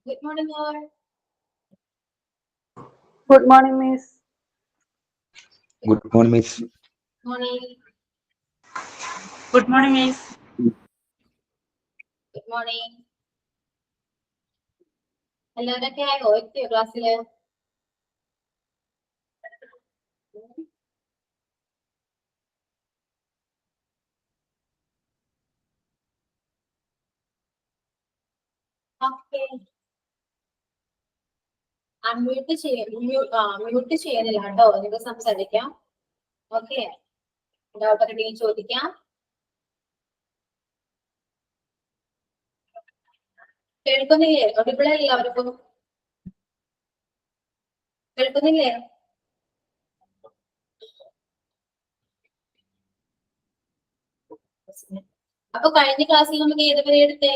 Good morning, all. Good morning, Miss. Good morning, Miss. Morning. Good morning, Miss. Good morning. എല്ലാവരൊക്കെ ആയോ എത്തിയോ ക്ലാസ്സില്? Unmute mute ചെയ്യുന്നില്ല കേട്ടോ, നിങ്ങൾക്ക് സംസാരിക്കാം. ഓക്കെ, ഡൗട്ടൊക്കെ ഉണ്ടെങ്കിൽ ചോദിക്കാം. കേൾക്കുന്നില്ലേ? ഒടിപ്പിള എല്ലാവർക്കും കേൾക്കുന്നില്ലേ? അപ്പൊ കഴിഞ്ഞ ക്ലാസ്സിൽ നമുക്ക് ഏത് വരെ എടുത്തേ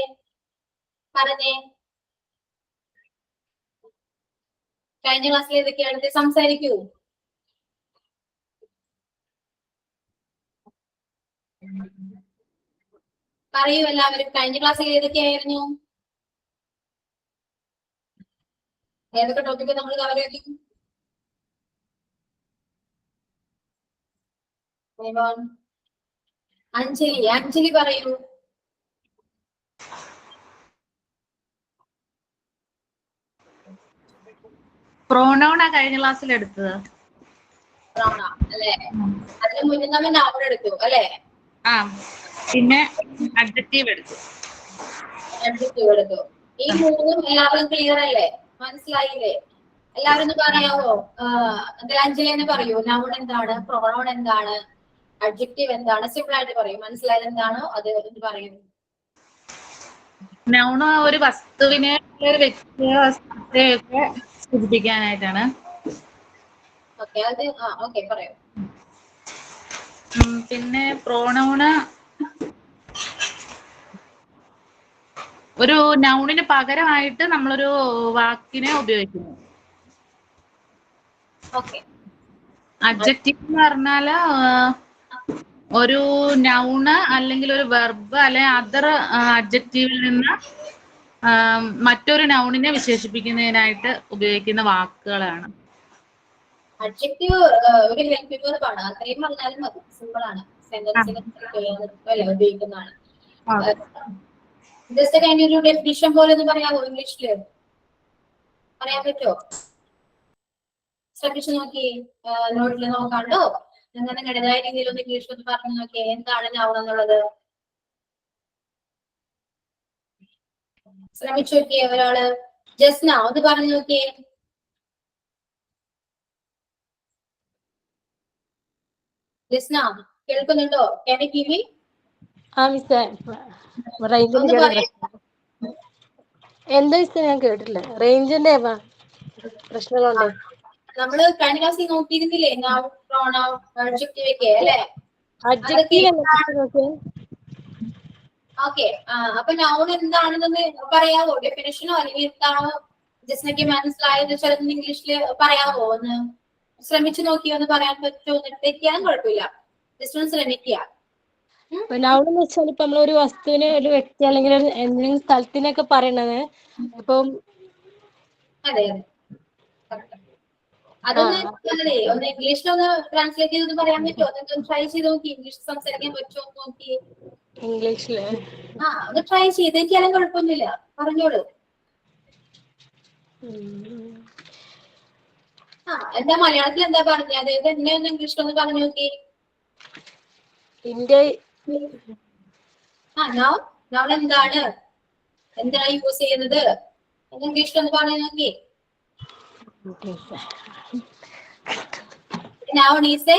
പറഞ്ഞേ? കഴിഞ്ഞ ക്ലാസ്സിൽ ഏതൊക്കെയാണ് എടുത്തേ? സംസാരിക്കൂ. പറയൂ എല്ലാവരും, കഴിഞ്ഞ ക്ലാസ്സിൽ ഏതൊക്കെയായിരുന്നു? ഏതൊക്കെ ടോപ്പിക്ക് നമ്മൾ കവർ ചെയ്തു? അഞ്ജലി പറയൂ. പ്രോണൗണാ കഴിഞ്ഞ ക്ലാസ്സിൽ എടുത്തത്. പ്രോണ അല്ലേ? അതിന് മുന്നേ നമ്മൾ നൗൺ എടുത്തു അല്ലേ? ആ, പിന്നെ അഡ്ജക്റ്റീവ് എടുത്തു. അഡ്ജക്റ്റീവ് എടുത്തു. ഈ മൂന്നും എല്ലാവരും ക്ലിയർ അല്ലേ? മനസ്സിലായില്ലേ? എല്ലാവരും ഒന്ന് പറയാവോ? അഞ്ജലി തന്നെ പറയൂ. നൗൺ എന്താണ്, പ്രോണൗൺ എന്താണ്, അഡ്ജക്റ്റീവ് എന്താണ്? സിമ്പിൾ ആയിട്ട് പറയൂ. മനസ്സിലായത് എന്താണോ അത് എന്ന് പറയൂ. നൗൺ ഒരു വസ്തുവിനെ, ഒരു വ്യക്തിയെ, വസ്തുതയൊക്കെ സൂചിപ്പിക്കാനായിട്ടാണ്. ഓക്കെ, അത് ഓക്കെ പറയൂ. പിന്നെ പ്രോണൗണ് ഒരു നൗണിന് പകരമായിട്ട് നമ്മളൊരു വാക്കിനെ ഉപയോഗിക്കുന്നു. ഓക്കെ. അഡ്ജക്റ്റീവ് എന്ന് പറഞ്ഞാല് ഒരു നൗണ് അല്ലെങ്കിൽ ഒരു വെർബ് അല്ലെങ്കിൽ അതർ അഡ്ജക്റ്റീവിൽ നിന്ന് മറ്റൊരു നൗണിനെ വിശേഷിപ്പിക്കുന്നതിനായിട്ട് ഉപയോഗിക്കുന്ന വാക്കുകളാണ്. അഡ്ജക്റ്റീവ് ഒരു ഹെൽപ്പിംഗ് വേർബാണ്. അത്രയും പറഞ്ഞാലും മതി. സിമ്പിൾ ആണ്. സെന്റൻസിന് ഉപയോഗിക്കുന്നതാണ്. ജസ്റ്റ് അതിന്റെ ഒരു ഡെഫിനിഷൻ പോലെ ഒന്ന് പറയാമോ? ഇംഗ്ലീഷില് പറയാൻ പറ്റുമോ? ശ്രമിച്ചു നോക്കി. നോട്ടിൽ നോക്കാണ്ടോ നിങ്ങൾ നിങ്ങളുടേതായ രീതിയിൽ ഒന്ന് ഇംഗ്ലീഷിൽ ഒന്ന് പറഞ്ഞു നോക്കിയേ. എന്താണ് നൗൺ എന്നുള്ളത് ശ്രമിച്ചു നോക്കിയേ. ഒരാള് ജസ്ന ഒന്ന് പറഞ്ഞു നോക്കിയേ. ജസ്ന കേൾക്കുന്നുണ്ടോ? Can you give me? എന്താ ഞാൻ കേട്ടില്ല. റേഞ്ചിന്റെ പ്രശ്നങ്ങളുണ്ട്. നമ്മള് കഴിഞ്ഞ ക്ലാസ്സിൽ നോക്കിയിരുന്നില്ലേ? നൗൺ, പ്രോണൗൺ, അഡ്ജക്റ്റീവ് ഒക്കെ അല്ലേ? ഓക്കെ. അപ്പൊ നൗൺ എന്താണെന്ന് പറയാവോ? ഡെഫിനിഷനോ അല്ലെങ്കിൽ എന്താണോ ജസ്നയ്ക്ക് മനസ്സിലായെന്ന് വെച്ചാൽ ഇംഗ്ലീഷില് പറയാവോ? ഒന്ന് ശ്രമിച്ചു നോക്കി ഒന്ന് പറയാൻ പറ്റുമോ? തെറ്റിയാലും കുഴപ്പമില്ല. ജസ്റ്റ് ഒന്ന് ശ്രമിക്കുക. നൗൺ എന്ന് വെച്ചാൽ ഇപ്പൊ നമ്മളൊരു വസ്തുവിനെ, ഒരു വ്യക്തി അല്ലെങ്കിൽ എന്തെങ്കിലും സ്ഥലത്തിനൊക്കെ പറയണത്. ഇപ്പം അതെ അതൊന്ന് ഒന്ന് ഇംഗ്ലീഷിലൊന്ന് ട്രാൻസ്ലേറ്റ് ചെയ്തൊന്ന് പറയാൻ പറ്റുമോ? അതൊക്കെ ട്രൈ ചെയ്ത് നോക്കി. ഇംഗ്ലീഷ് സംസാരിക്കാൻ പറ്റുമോ നോക്കി. ഇംഗ്ലീഷില് ഒന്ന് ട്രൈ ചെയ്ത് തെറ്റിയാലും കുഴപ്പമൊന്നുമില്ല. പറഞ്ഞോളൂ. എന്താ മലയാളത്തിൽ എന്താ പറഞ്ഞത്? അതായത് എന്നെയൊന്ന് ഇംഗ്ലീഷിലൊന്ന് പറഞ്ഞു നോക്കി. നൗൺ എന്താണ്, എന്താണ് യൂസ് ചെയ്യുന്നത് എന്ന് ഇംഗ്ലീഷിലൊന്ന് പറഞ്ഞു നോക്കി. Noun is a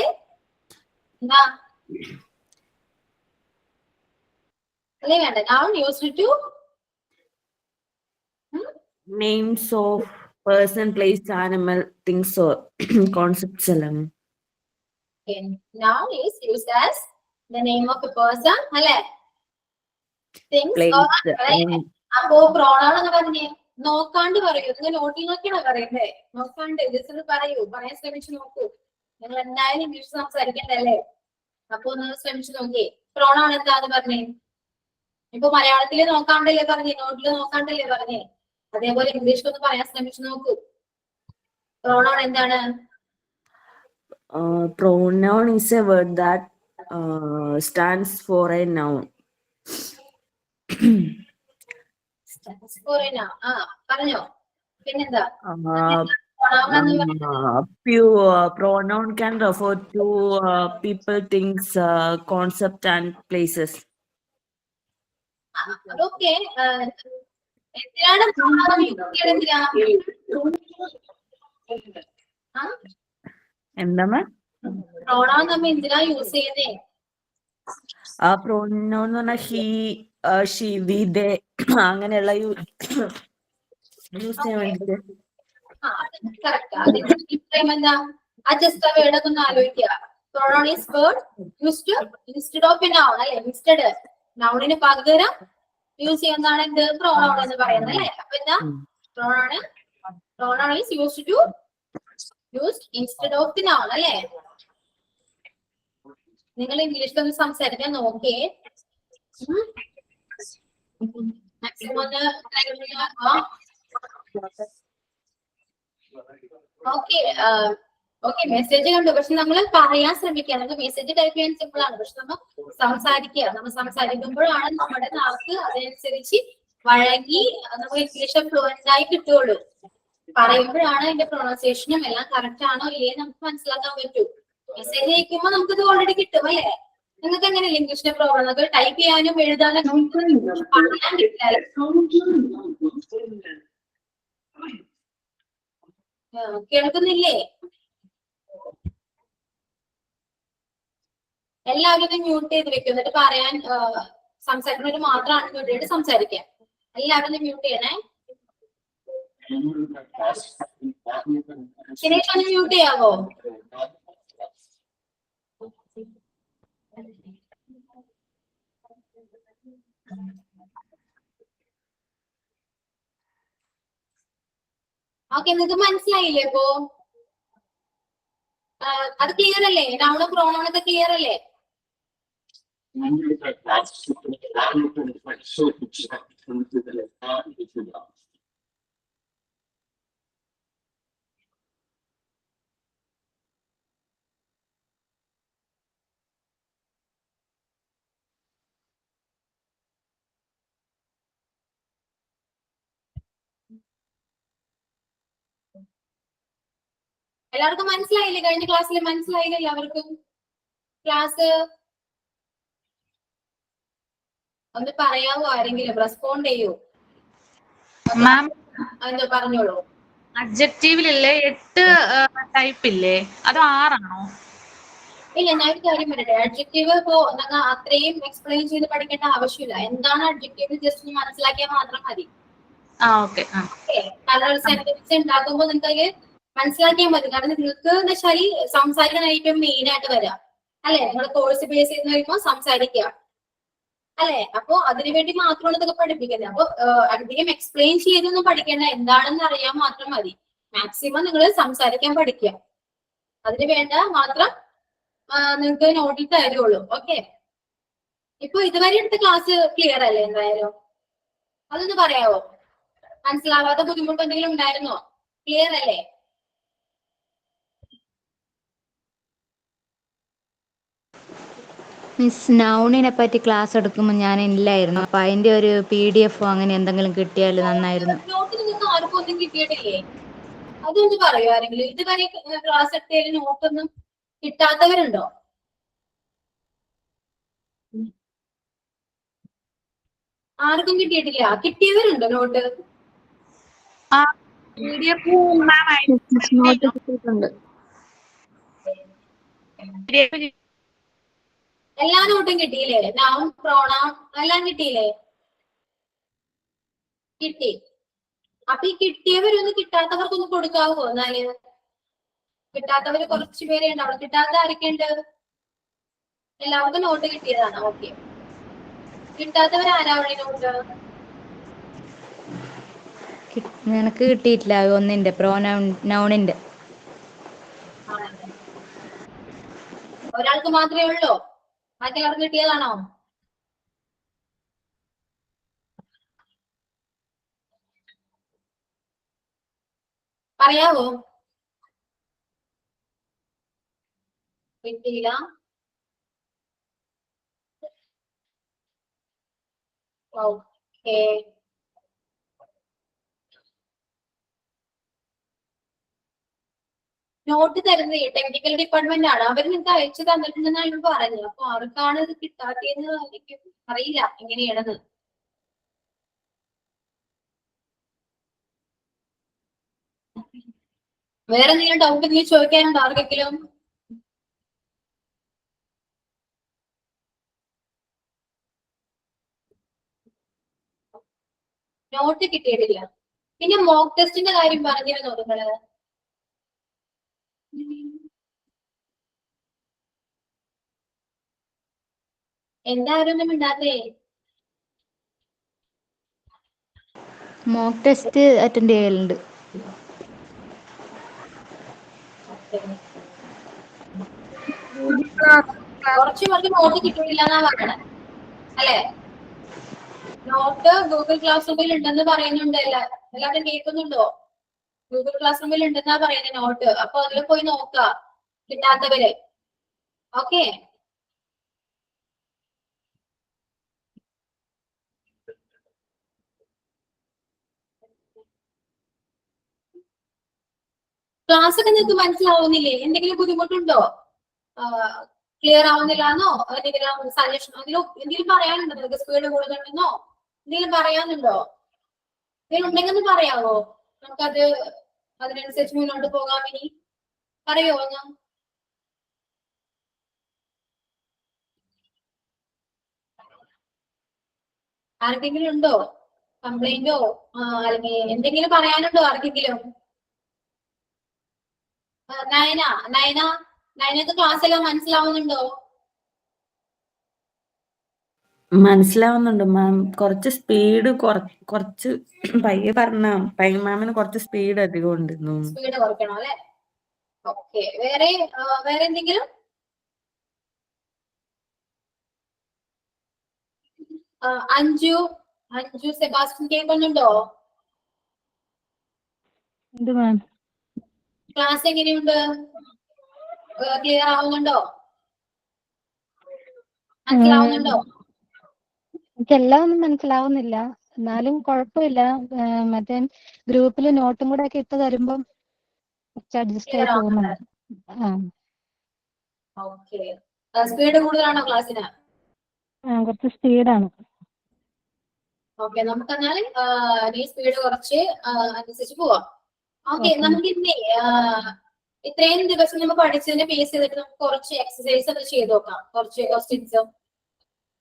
noun used to names of person, place, animal, things or concepts. Okay. Noun is used as the name of a person, things or അപ്പോ പ്രോണൗൺ എന്ന് പറഞ്ഞേ നോക്കാണ്ട് പറയൂ. നിങ്ങൾ നോട്ടി നോക്കിയാണോ പറയുന്നേ? നോക്കാണ്ട് ജസ്റ്റ് പറയൂ. പറയാൻ ശ്രമിച്ചു നോക്കൂ. നിങ്ങൾ എന്തായാലും ഇംഗ്ലീഷ് സംസാരിക്കണ്ടല്ലേ? അപ്പൊ ഒന്ന് ശ്രമിച്ചു നോക്കിയേ. പ്രോണൗൺ എന്താന്ന് പറഞ്ഞേ? ഇപ്പൊ മലയാളത്തില് നോക്കാണ്ടല്ലേ പറഞ്ഞേ? നോട്ടില് നോക്കാണ്ടല്ലേ പറഞ്ഞേ? അതേപോലെ ഇംഗ്ലീഷിൽ ഒന്ന് പറയാൻ ശ്രമിച്ചു നോക്കൂ. പ്രോണോൺ എന്താണ്? Pronoun is a word that stands for a noun. പറഞ്ഞോ. പിന്നെന്താ? Pronoun can refer to people, things, concept and places. അതൊക്കെ എന്തിനാണ് എന്താ മാം? പ്രോണോൺ നമ്മൾ എന്തിനാ യൂസ് ചെയ്യുന്നേ? pronoun എന്ന് പറഞ്ഞാൽ he, she, we, they അങ്ങനെയുള്ള യൂസ് ചെയ്യാൻ വേണ്ടിട്ട്. എന്താ ജസ്റ്റ് ആ വേർഡ് ഒന്ന് ആലോചിക്കുക. Pronoun is word used instead of A noun അല്ലെ? ഇൻസ്റ്റെഡ് നൗണിന് പകരം യൂസ് ചെയ്യുന്നതാണ് എന്ത്? പ്രോണോൺ എന്ന് പറയുന്നത് അല്ലെ? അപ്പൊ എന്താ pronoun is used instead of the noun അല്ലെ? നിങ്ങൾ ഇംഗ്ലീഷിൽ ഒന്ന് സംസാരിക്കാൻ നോക്കിയേ. മാക്സിമം ഒന്ന് ഓക്കെ മെസ്സേജ് കണ്ടു. പക്ഷെ നമ്മൾ പറയാൻ ശ്രമിക്കുക. നമുക്ക് മെസ്സേജ് ടൈപ്പ് ചെയ്യാൻ സിമ്പിൾ ആണ്. പക്ഷെ നമ്മൾ സംസാരിക്കുക. നമ്മൾ സംസാരിക്കുമ്പോഴാണ് നമ്മുടെ നാക്ക് അതനുസരിച്ച് വഴങ്ങി നമുക്ക് ഇംഗ്ലീഷ് ഫ്ലുവന്റ് ആയി കിട്ടുള്ളൂ. പറയുമ്പോഴാണ് അതിന്റെ പ്രൊണൗൺസിയേഷനും എല്ലാം കറക്റ്റ് ആണോ ഇല്ലേ നമുക്ക് മനസ്സിലാക്കാൻ പറ്റൂ. മെസ്സേജ് അയക്കുമ്പോ നമുക്കിത് ഓൾറെഡി കിട്ടും അല്ലേ? നിങ്ങൾക്ക് എങ്ങനെയല്ല ഇംഗ്ലീഷിന്റെ പ്രോബ്ലം? നമുക്ക് ടൈപ്പ് ചെയ്യാനും എഴുതാനും പറയാൻ കിട്ടില്ല. കേൾക്കുന്നില്ലേ? എല്ലാവരും മ്യൂട്ട് ചെയ്ത് വെക്കും. എന്നിട്ട് പറയാൻ സംസാരിക്കുന്നവര് മാത്രമാണ് മ്യൂട്ട് ചെയ്തിട്ട് സംസാരിക്കാം. എല്ലാവരും മ്യൂട്ട് ചെയ്യണേ. ശരിയായിട്ട് ഒന്ന് മ്യൂട്ട് ചെയ്യാവോ? ഓക്കെ, നിങ്ങൾക്ക് മനസ്സിലായില്ലേ? ഇപ്പോ അത് ക്ലിയർ അല്ലേ? നൗണും പ്രോണോണൊക്കെ ക്ലിയർ അല്ലേ? എല്ലാവർക്കും മനസ്സിലായില്ലേ? കഴിഞ്ഞ ക്ലാസ്സിൽ മനസ്സിലായില്ലേ എല്ലാവർക്കും? ക്ലാസ് ഒന്ന് പറയാവോ? ആരെങ്കിലും റെസ്പോണ്ട് ചെയ്യൂ. മാം എന്തോ പറഞ്ഞോളൂ. അഡ്ജക്റ്റീവിലില്ലേ 8 ടൈപ്പ് ഇല്ലേ? അത് 6 ആണോ? ഇല്ല, ഞാൻ ഒരു കാര്യം പറയട്ടെ. അഡ്ജക്റ്റീവ് ഇപ്പോ നിങ്ങൾ അത്രയും എക്സ്പ്ലെയിൻ ചെയ്ത് പഠിക്കേണ്ട ആവശ്യമില്ല. എന്താണ് അഡ്ജക്റ്റീവ് ജസ്റ്റ് മനസ്സിലാക്കിയാൽ മാത്രം മതി. കളർ സെന്റൻസ് ഉണ്ടാക്കുമ്പോൾ നിങ്ങൾക്ക് മനസ്സിലാക്കിയാൽ മതി. കാരണം നിങ്ങൾക്ക് എന്ന് വെച്ചാൽ സംസാരിക്കാനായിട്ട് മെയിൻ ആയിട്ട് വരാം അല്ലെ? നിങ്ങൾ കോഴ്സ് ബേസ് ചെയ്ത് വരുമ്പോൾ സംസാരിക്കുക അല്ലെ? അപ്പൊ അതിനുവേണ്ടി മാത്രമാണ് ഇതൊക്കെ പഠിപ്പിക്കുന്നത്. അപ്പൊ അധികം എക്സ്പ്ലെയിൻ ചെയ്തൊന്നും പഠിക്കേണ്ട, എന്താണെന്ന് അറിയാൻ മാത്രം മതി. മാക്സിമം നിങ്ങൾ സംസാരിക്കാൻ പഠിക്കുക. അതിന് വേണ്ട മാത്രം നിങ്ങൾക്ക് നോട്ടിൽ തരുള്ളൂ. ഓക്കെ, ഇപ്പൊ ഇതുവരെ എടുത്ത ക്ലാസ് ക്ലിയർ അല്ലേ? എന്തായാലും അതൊന്ന് പറയാവോ? മനസ്സിലാവാത്ത ബുദ്ധിമുട്ട് എന്തെങ്കിലും ഉണ്ടായിരുന്നോ? ക്ലിയർ അല്ലേ? മിസ്, നൗണിനെ പറ്റി ക്ലാസ് എടുക്കുമ്പോൾ ഞാൻ ഇല്ലായിരുന്നു. അപ്പൊ അതിന്റെ ഒരു PDF അങ്ങനെ എന്തെങ്കിലും കിട്ടിയാൽ നന്നായിരുന്നു. നോട്ട് നിങ്ങൾക്ക് ആർക്കും ഒന്നും കിട്ടിയിട്ടില്ലേ? അതൊന്ന് പറയൂ ആരെങ്കിലും. ഇതുവരെ ക്ലാസ് എടുത്തതിൽ നോട്ടൊന്നും കിട്ടാത്തവരുണ്ടോ? ആർക്കും കിട്ടിയിട്ടില്ല? കിട്ടിയവരുണ്ടോ നോട്ട്? എല്ലാ നോട്ടും കിട്ടിയില്ലേ? നൗൺ, പ്രോണൗൺ എല്ലാം കിട്ടിയില്ലേ? കിട്ടി. അപ്പൊ ഈ കിട്ടിയവരൊന്ന് കിട്ടാത്തവർക്കൊന്ന് കൊടുക്കാവോ? എന്നാല് കിട്ടാത്തവര് കുറച്ചു പേരെ ഉണ്ടാവും. കിട്ടാത്ത ആരൊക്കെയുണ്ട്? എല്ലാവർക്കും നോട്ട് കിട്ടിയതാണ്. ഓക്കെ, കിട്ടാത്തവരാരാവണേ നോട്ട്? നിനക്ക് കിട്ടിയിട്ടില്ല ഒന്നിന്റെ നൗണിന്റെ. ഒരാൾക്ക് മാത്രമേ ഉള്ളൂ? ബാക്കിയുള്ളവർക്ക് കിട്ടിയതാണോ? പറയാവോ? കിട്ടിയില്ല. ഓക്കെ. നോട്ട് തരുന്നത് ടെക്നിക്കൽ ഡിപ്പാർട്ട്മെന്റ് ആണ്. അവർ നിങ്ങൾക്ക് അയച്ചു തന്നിട്ടുണ്ടെന്നാണ് പറഞ്ഞത്. അപ്പൊ ആർക്കാണ് ഇത് കിട്ടാത്തതെന്ന് എനിക്ക് അറിയില്ല എങ്ങനെയാണെന്ന്. വേറെ എന്തെങ്കിലും ഡൗട്ട് എന്തെങ്കിലും ചോദിക്കാനുണ്ടോ ആർക്കെങ്കിലും? നോട്ട് കിട്ടിയിട്ടില്ല. പിന്നെ മോക്ക് ടെസ്റ്റിന്റെ കാര്യം പറഞ്ഞിരുന്നോ നിങ്ങള്? എന്തായാലും ഒന്നും മിണ്ടാത്തേ? മോക്ക് ടെസ്റ്റ് അറ്റൻഡ് ചെയ്യലുണ്ട്. കുറച്ചു പേർക്ക് നോട്ട് കിട്ടിയിട്ടില്ല എന്നാ പറയണേ അല്ലെ? നോട്ട് ഗൂഗിൾ ക്ലാസ് റൂമിൽ ഉണ്ടെന്ന് പറയുന്നുണ്ട്. എല്ലാവരും കേൾക്കുന്നുണ്ടോ? ഗൂഗിൾ ക്ലാസ് റൂമിൽ ഉണ്ടെന്നാ പറയുന്നത് നോട്ട്. അപ്പൊ അതിൽ പോയി നോക്കാം കിട്ടാത്തവര്. ഓക്കെ. ക്ലാസ് ഒക്കെ നിങ്ങൾക്ക് മനസ്സിലാവുന്നില്ലേ? എന്തെങ്കിലും ബുദ്ധിമുട്ടുണ്ടോ? ക്ലിയർ ആവുന്നില്ലാന്നോ? എന്തെങ്കിലും സജഷൻ എന്തെങ്കിലും പറയാനുണ്ടോ? നിങ്ങൾക്ക് സ്പീഡ് കൂടുതലുണ്ടെന്നോ എന്തെങ്കിലും പറയാനുണ്ടോ? എന്തെങ്കിലും ഉണ്ടെങ്കിൽ ഒന്ന് പറയാവോ? നമുക്കത് അതിനനുസരിച്ച് മുന്നോട്ട് പോകാം. ഇനി പറയോ ഒന്ന്? ആർക്കെങ്കിലും ഉണ്ടോ കംപ്ലൈന്റോ അല്ലെങ്കിൽ എന്തെങ്കിലും പറയാനുണ്ടോ ആർക്കെങ്കിലും? നയനക്ക് ക്ലാസ് എല്ലാം മനസ്സിലാവുന്നുണ്ടോ? മനസ്സിലാവുന്നുണ്ട് മാം. കുറച്ച് സ്പീഡ് കുറച്ച് പയ്യെ പറഞ്ഞ മാമിന് കുറച്ച് സ്പീഡ് അധികം ഉണ്ട്. സ്പീഡ് കുറയ്ക്കണം അല്ലെ? ഓക്കെ. വേറെ എന്തെങ്കിലും? അഞ്ജു സെബാസ്റ്റ്യൻ കേൾക്കുന്നുണ്ടോ? ക്ലാസ് എങ്ങനെയുണ്ട്? ക്ലിയർ ആവുന്നുണ്ടോ? മനസ്സിലാവുന്നുണ്ടോ? എനിക്കെല്ലാം ഒന്നും മനസ്സിലാവുന്നില്ല, എന്നാലും കുഴപ്പമില്ല. മറ്റേ ഗ്രൂപ്പിൽ നോട്ടും കൂടെ ഒക്കെ ഇട്ട് തരുമ്പം അഡ്ജസ്റ്റ് ആയി പോകുന്നുണ്ട്. ഓക്കെ. സ്പീഡ് കൂടുതലാണോ ക്ലാസ്സിന്? കുറച്ച് സ്പീഡാണ്. ഓക്കെ. നമുക്കെന്നാൽ ഈ സ്പീഡ് കുറച്ച് അനുസരിച്ച് പോവാം. ഓക്കെ. നമുക്ക് ഇന്നേ ഇത്രയും ദിവസം നമ്മൾ പഠിച്ചതിന്റെ ബേസ് ചെയ്തിട്ട് നമുക്ക് കുറച്ച് എക്സസൈസ് ഒക്കെ ചെയ്ത് നോക്കാം. കുറച്ച് ക്വസ്റ്റ്യൻസ്.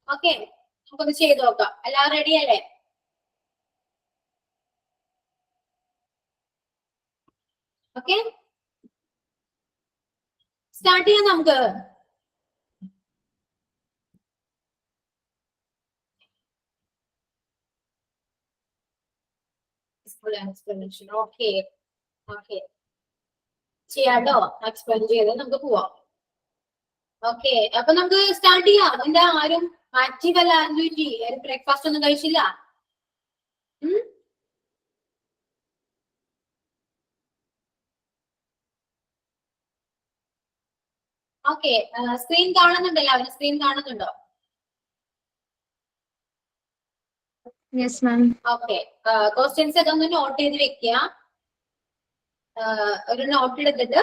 ഓക്കെ. നമുക്കൊന്ന് ചെയ്ത് നോക്കാം. എല്ലാവരും റെഡി അല്ലേ? ഓക്കെ. സ്റ്റാർട്ട് ചെയ്യാം നമുക്ക്. ഓക്കെ. ഓക്കെ. ചെയ്യാട്ടോ. എക്സ്പ്ലെയിൻ ചെയ്ത് നമുക്ക് പോവാം. ഓക്കെ. അപ്പൊ നമുക്ക് സ്റ്റാർട്ട് ചെയ്യാം. എന്താ ആരും ആക്റ്റീവ് അല്ല? ബ്രേക്ക്ഫാസ്റ്റ് ഒന്നും കഴിച്ചില്ല? ഓക്കെ. സ്ക്രീൻ കാണുന്നുണ്ടോ എല്ലാവരും? സ്ക്രീൻ കാണുന്നുണ്ടോ? Yes ma'am. ഓക്കെ. ക്വസ്റ്റ്യൻസ് ഒക്കെ ഒന്ന് നോട്ട് ചെയ്ത് വെക്കുക. ഒരു നോട്ട് എടുത്തിട്ട്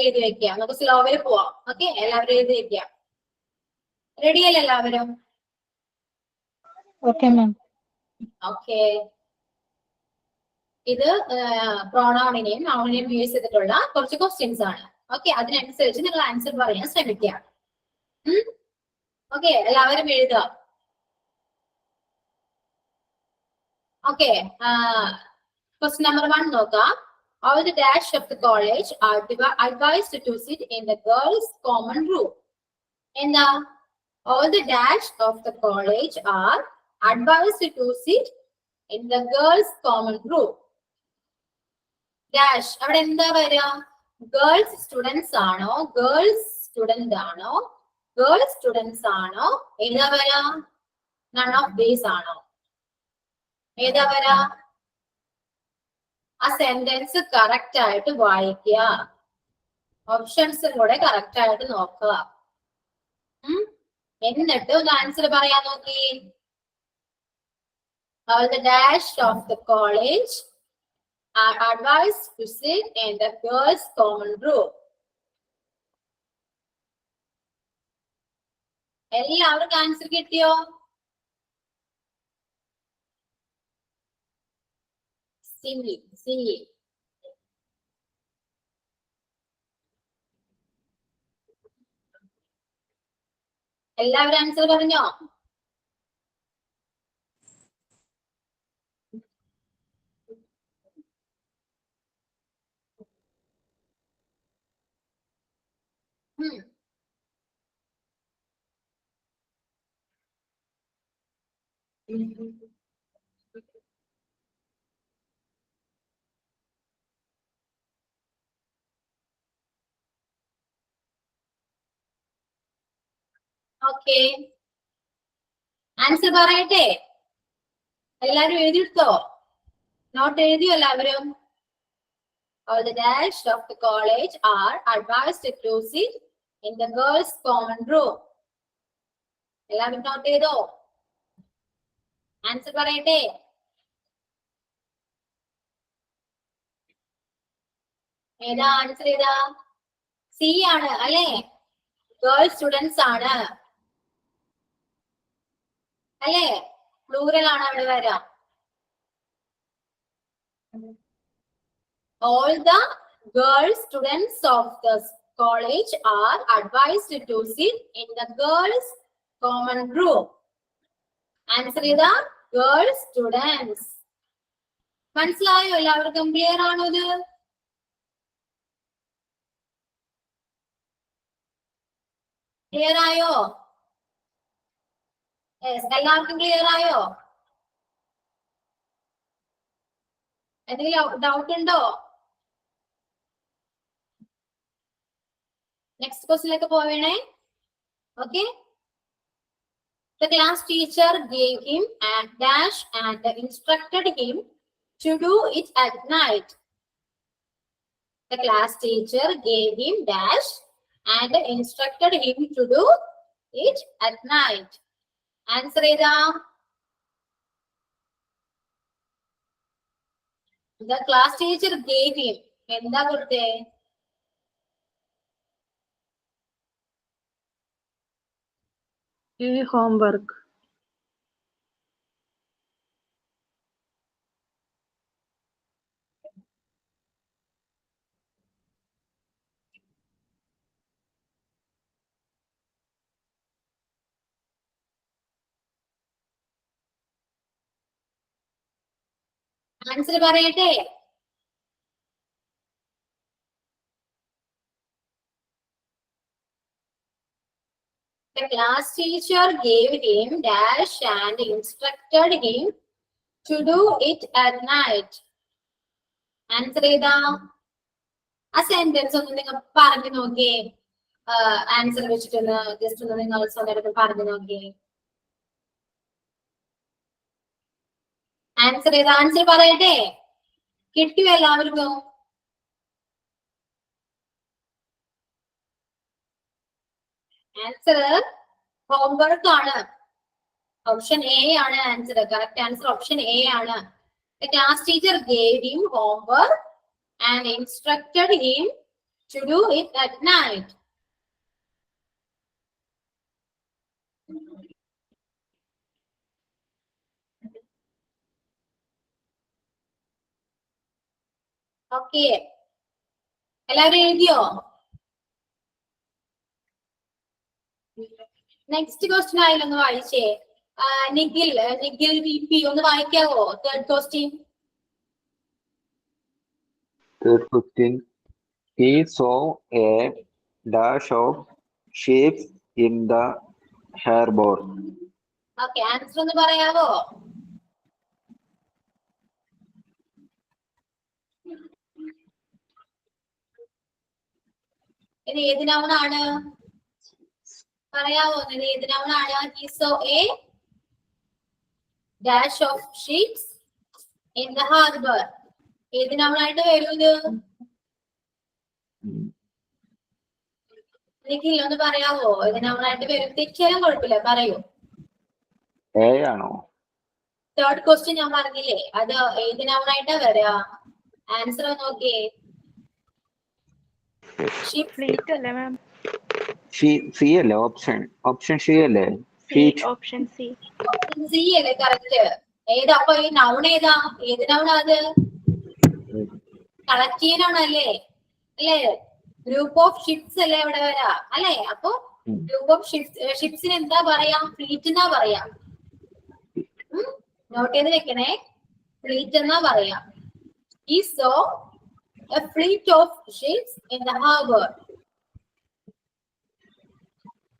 എഴുതി വെക്കുക. നമുക്ക് സ്ലോവിൽ പോവാം. ഓക്കെ. എല്ലാവരും എഴുതി വെക്കുക. റെഡി അല്ലേ എല്ലാവരും? Okay ma'am. ഓക്കെ. ഇത് പ്രോണൗണിനെയും നൗണിനെയും യൂസ് ചെയ്തിട്ടുള്ള കുറച്ച് ക്വസ്റ്റ്യൻസ് ആണ്. ഓക്കെ. അതിനനുസരിച്ച് നിങ്ങൾ ആൻസർ പറയാൻ ശ്രമിക്കുക. ഓക്കെ. എല്ലാവരും എഴുതുക. ഓക്കെ. ക്വസ്റ്റ്യൻ നമ്പർ 1 നോക്കാം. All the dash of the college are advised to sit in the girls' common room. എന്താ? All the dash of the college are advised to sit in the girls' common room. Dash അവിടെ എന്താ വരിക? Girls students ആണോ? Girls student ആണോ? Girls students ആണോ? ഏതാ വരാ? None of these ആണോ? ഏതാ വരാ? ആ സെന്റൻസ് കറക്റ്റ് ആയിട്ട് വായിക്കുക. ഓപ്ഷൻസും കൂടെ കറക്റ്റ് ആയിട്ട് നോക്കുക. എന്നിട്ട് ഒന്ന് ആൻസർ പറയാൻ നോക്കി. All the dash of the college are advised to sit in the girls' common room. എല്ലാവർക്കും ആൻസർ കിട്ടിയോ? സി എല്ലാവരും ആൻസർ പറഞ്ഞോ? ഓക്കെ, ആൻസർ പറയട്ടെ. എല്ലാരും എഴുതിയെടുത്തോ? നോട്ട് എഴുതിയോ എല്ലാവരും? All the dash of the college are advised to sit in the girls' common room. എല്ലാവരും not ചെയ്തോ? ആൻസർ പറയട്ടെ. ഏതാ ആൻസർ? ഏതാ? സി ആണ് അല്ലേ? ഗേൾസ് സ്റ്റുഡൻസ് ആണ് അല്ലേ? പ്ലൂറൽ ആണ് അവിടെ വരാം. All the girls students of the college are advised to sit in the girls' common room. Answer is the girls students. മനസ്സിലായോ? എല്ലാവർക്കും ക്ലിയർ ആണോ ഇത്? ക്ലിയർ ആയോ? എല്ലാവർക്കും ക്ലിയർ ആയോ? എന്തെങ്കിലും ഡൗട്ട് ഉണ്ടോ? നെക്സ്റ്റ് ക്വസ്റ്റിലേക്ക് പോവേണേ. Okay. The class teacher gave him a dash and instructed him to do it at night. The class teacher gave him dash and instructed him to do it at night. Answer ഏതാ? The class teacher gave him. എന്താ കൊടുത്തേ? Homework. Answer പറയട്ടെ. The class teacher gave him dash and instructed him to do it at night. Answer ഏതാ? ആ sentence ഒന്ന് നിങ്ങൾ പറഞ്ഞു നോക്കിയേ. ആൻസർ വെച്ചിട്ടൊന്ന് ജസ്റ്റ് ഒന്ന് നിങ്ങൾ സ്വന്തം പറഞ്ഞു നോക്കിയേ. ആൻസർ ഏതാ? ആൻസർ പറയട്ടെ. കിട്ടിയോ എല്ലാവർക്കും? ആൻസർ ഹോംവർക്ക് ആണ്. ഓപ്ഷൻ എ ആണ് answer. Correct answer option A ആണ്. The class teacher gave him homework and instructed him to do it at night. Okay. എല്ലാവരും എഴുതിയോ? നെക്സ്റ്റ് ക്വസ്റ്റ്യൻ ആയാലൊന്ന് വായിച്ചേ. നിഖിൽ വി പി ഒന്ന് വായിക്കാവോ? Third question. Third question. He saw a dash of sheep in the harbor. Okay, answer ഒന്ന് പറയാവോ? ഇത് ഏത് noun ആണ്? പറയാവോ? ഇത് ഏത് noun ആണ്? He saw a dash of sheep in the harbor. ഏത് നൗണായിട്ട് വരും ഇത്? നിഖിൽ ഒന്ന് പറയാവോ? ഏത് നൗണായിട്ട് വരും? തെറ്റിയാലും കുഴപ്പമില്ല, പറയൂ. എ ആണോ? തേർഡ് ക്വസ്റ്റ്യൻ ഞാൻ പറഞ്ഞില്ലേ, അത് ഏത് നൗണായിട്ടാ വരാ? ആൻസർ നോക്കിയേ. ഫ്ലീറ്റ് അല്ലേ മാം? സി അല്ലേ? ഓപ്ഷൻ സി അല്ലേ? Option C. സി അല്ലേ കറക്റ്റ്? ഏതാ അപ്പൊ ഈ നൗൺ ഏതാ? ഏത് നൗണാ അത്? കളക്റ്റീവ് നൗൺ അല്ലേ? അല്ലേ? ഗ്രൂപ്പ് ഓഫ് ഷിപ്സ് അല്ലേ ഇവിടെ വരാ? അല്ലേ? അപ്പൊ ഗ്രൂപ്പ് ഓഫ് ഷിപ്സിന് എന്താ പറയാ? ഫ്ലീറ്റ് എന്നാ പറയാ. നോട്ട് ചെയ്ത് വെക്കണേ, ഫ്ലീറ്റ് എന്നാ പറയാ. He saw a fleet of ships in the harbor.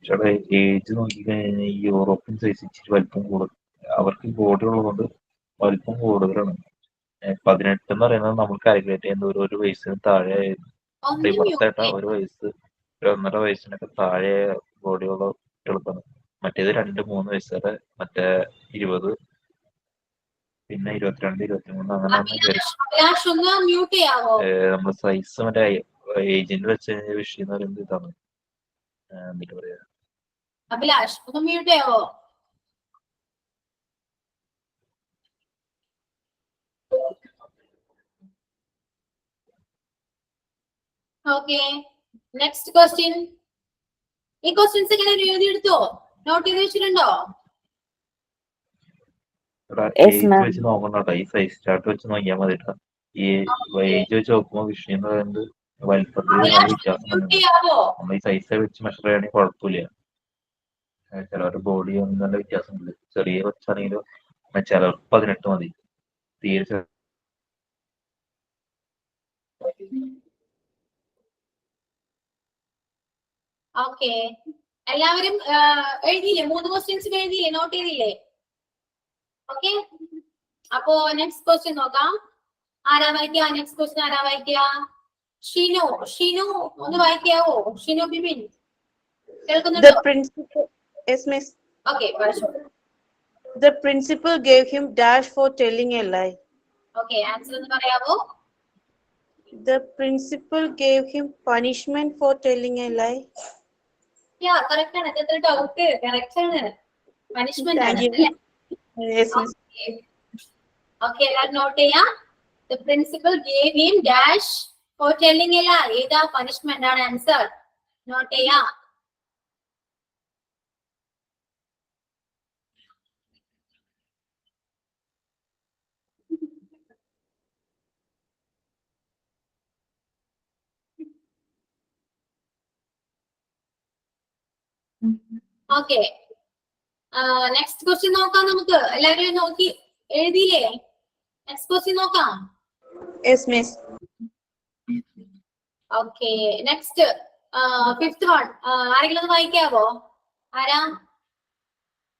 ചേട്ടാ ഏജ് നോക്കിക്കഴിഞ്ഞാൽ ഈ യൂറോപ്യൻ സൈസ് ഇച്ചിരി വലിപ്പം കൂടുതൽ, അവർക്ക് ബോഡി ഉള്ളതുകൊണ്ട് വലിപ്പം കൂടുതലാണ്. 18 എന്ന് പറയുന്നത് നമ്മൾ കാൽക്കുലേറ്റ് ചെയ്യുന്നത് ഒരു വയസ്സിന് താഴെ ഇവിടത്തേട്ടാ ഒരു വയസ്സ് 1.5 വയസ്സിനൊക്കെ താഴെ ബോഡിയുള്ള കുട്ടികൾക്കാണ്. മറ്റേത് 2-3 വയസ്സ് വരെ, മറ്റേ 20, പിന്നെ 22, 23 അങ്ങനെ നമ്മുടെ സൈസ് മറ്റേ ഏജിൽ വെച്ച് കഴിഞ്ഞ വിഷയം എന്ന് പറയുന്നത് ഇതാണ്. എന്നിട്ട് പറയാ അഭിലാഷ് ഒന്ന് മ്യൂട്ട് ചെയ്യാവോ? Okay, next question. ഈ ക്വസ്റ്റ്യൻസ് എങ്ങനെ എഴുതിയെടുത്തോ? നോട്ട് ചെയ്ത് വെച്ചിട്ടുണ്ടോ? ഏജ് വെച്ച് നോക്കണോട്ടോ, ഈ സൈസ് ചാർട്ട് വെച്ച് നോക്കിയാൽ മതി കേട്ടോ. ഈ ഏജ് വെച്ച് നോക്കുമ്പോ വിഷയം എന്ന് പറയുന്നത് വലിപ്പത്തിൽ നല്ല വ്യത്യാസം വന്നിട്ടുണ്ട്. നമ്മൾ ഈ സൈസ് വെച്ച് മെഷർ ചെയ്യണമെങ്കിൽ കുഴപ്പമില്ല. ചിലവരുടെ ബോഡി ഒന്നും നല്ല വ്യത്യാസമുണ്ട്. ചെറിയ കൊച്ചാണെങ്കിലും ചിലവർക്ക് 18 മതി. തീരെ ഓക്കെ, എല്ലാവരും എഴുതിയില്ലേ? 3 ക്വസ്റ്റ്യൻസ് എഴുതിയില്ലേ? നോട്ട് ചെയ്തില്ലേ? ഓക്കെ, അപ്പോ നെക്സ്റ്റ് ക്വസ്റ്റ്യൻ നോക്കാം. ആരാ വായിക്കുക? നെക്സ്റ്റ് ക്വസ്റ്റ്യൻ ആരാ വായിക്കുക? ഷിനു ഒന്ന് വായിക്കാവോ? ഷിനു ബിബിൻ കേൾക്കുന്നുണ്ടോ? Yes, miss. Okay, വായിച്ചോ. The principal gave him dash for telling a lie. Okay, answer ഒന്ന് പറയാവോ? The principal gave him punishment for telling a lie. Yeah, correct ആണ്. അതെത്ര ഡൗട്ട്? കറക്റ്റ് ആണ്. പണിഷ്മെന്റ് ആണ് അല്ലേ? Yes, miss. Okay, എല്ലാവരും not ചെയ്യാം. The principal gave him dash for telling a lie. ഏതാ? പണിഷ്മെന്റ് ആണ് ആൻസർ. നോട്ട് ചെയ്യാം. ഓക്കെ, നെക്സ്റ്റ് ക്വസ്റ്റ്യൻ നോക്കാം നമുക്ക്. എല്ലാവരും നോക്കി എഴുതിയില്ലേ? നെക്സ്റ്റ് ക്വസ്റ്റ്യൻ നോക്കാം. Yes, miss. Okay, next 5th one. ആരെങ്കിലും ഒന്ന് വായിക്കാവോ? ആരാ?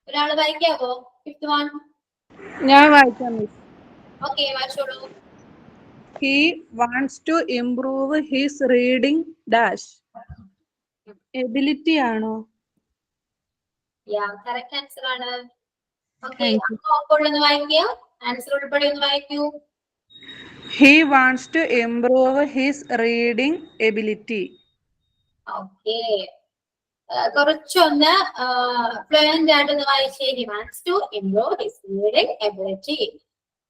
ഒരാള് വായിക്കാവോ 5th വൺ? ഞാൻ വായിക്കാം മിസ്. ഓക്കെ, വായിച്ചോളൂ. He wants to improve his reading dash ability ആണോ? യാ, കറക്റ്റ് ആൻസർ ആണ്. ഓക്കെ, ഒന്ന് വായിക്കൂ. ആൻസർ ഉൾപ്പെടെ ഒന്ന് വായിക്കൂ. He wants to improve his reading ability. Okay, കുറച്ചൊന്ന് ഫ്ലുവന്റ് ആയിട്ടൊന്ന് വായിച്ചേ. He wants to improve his reading ability.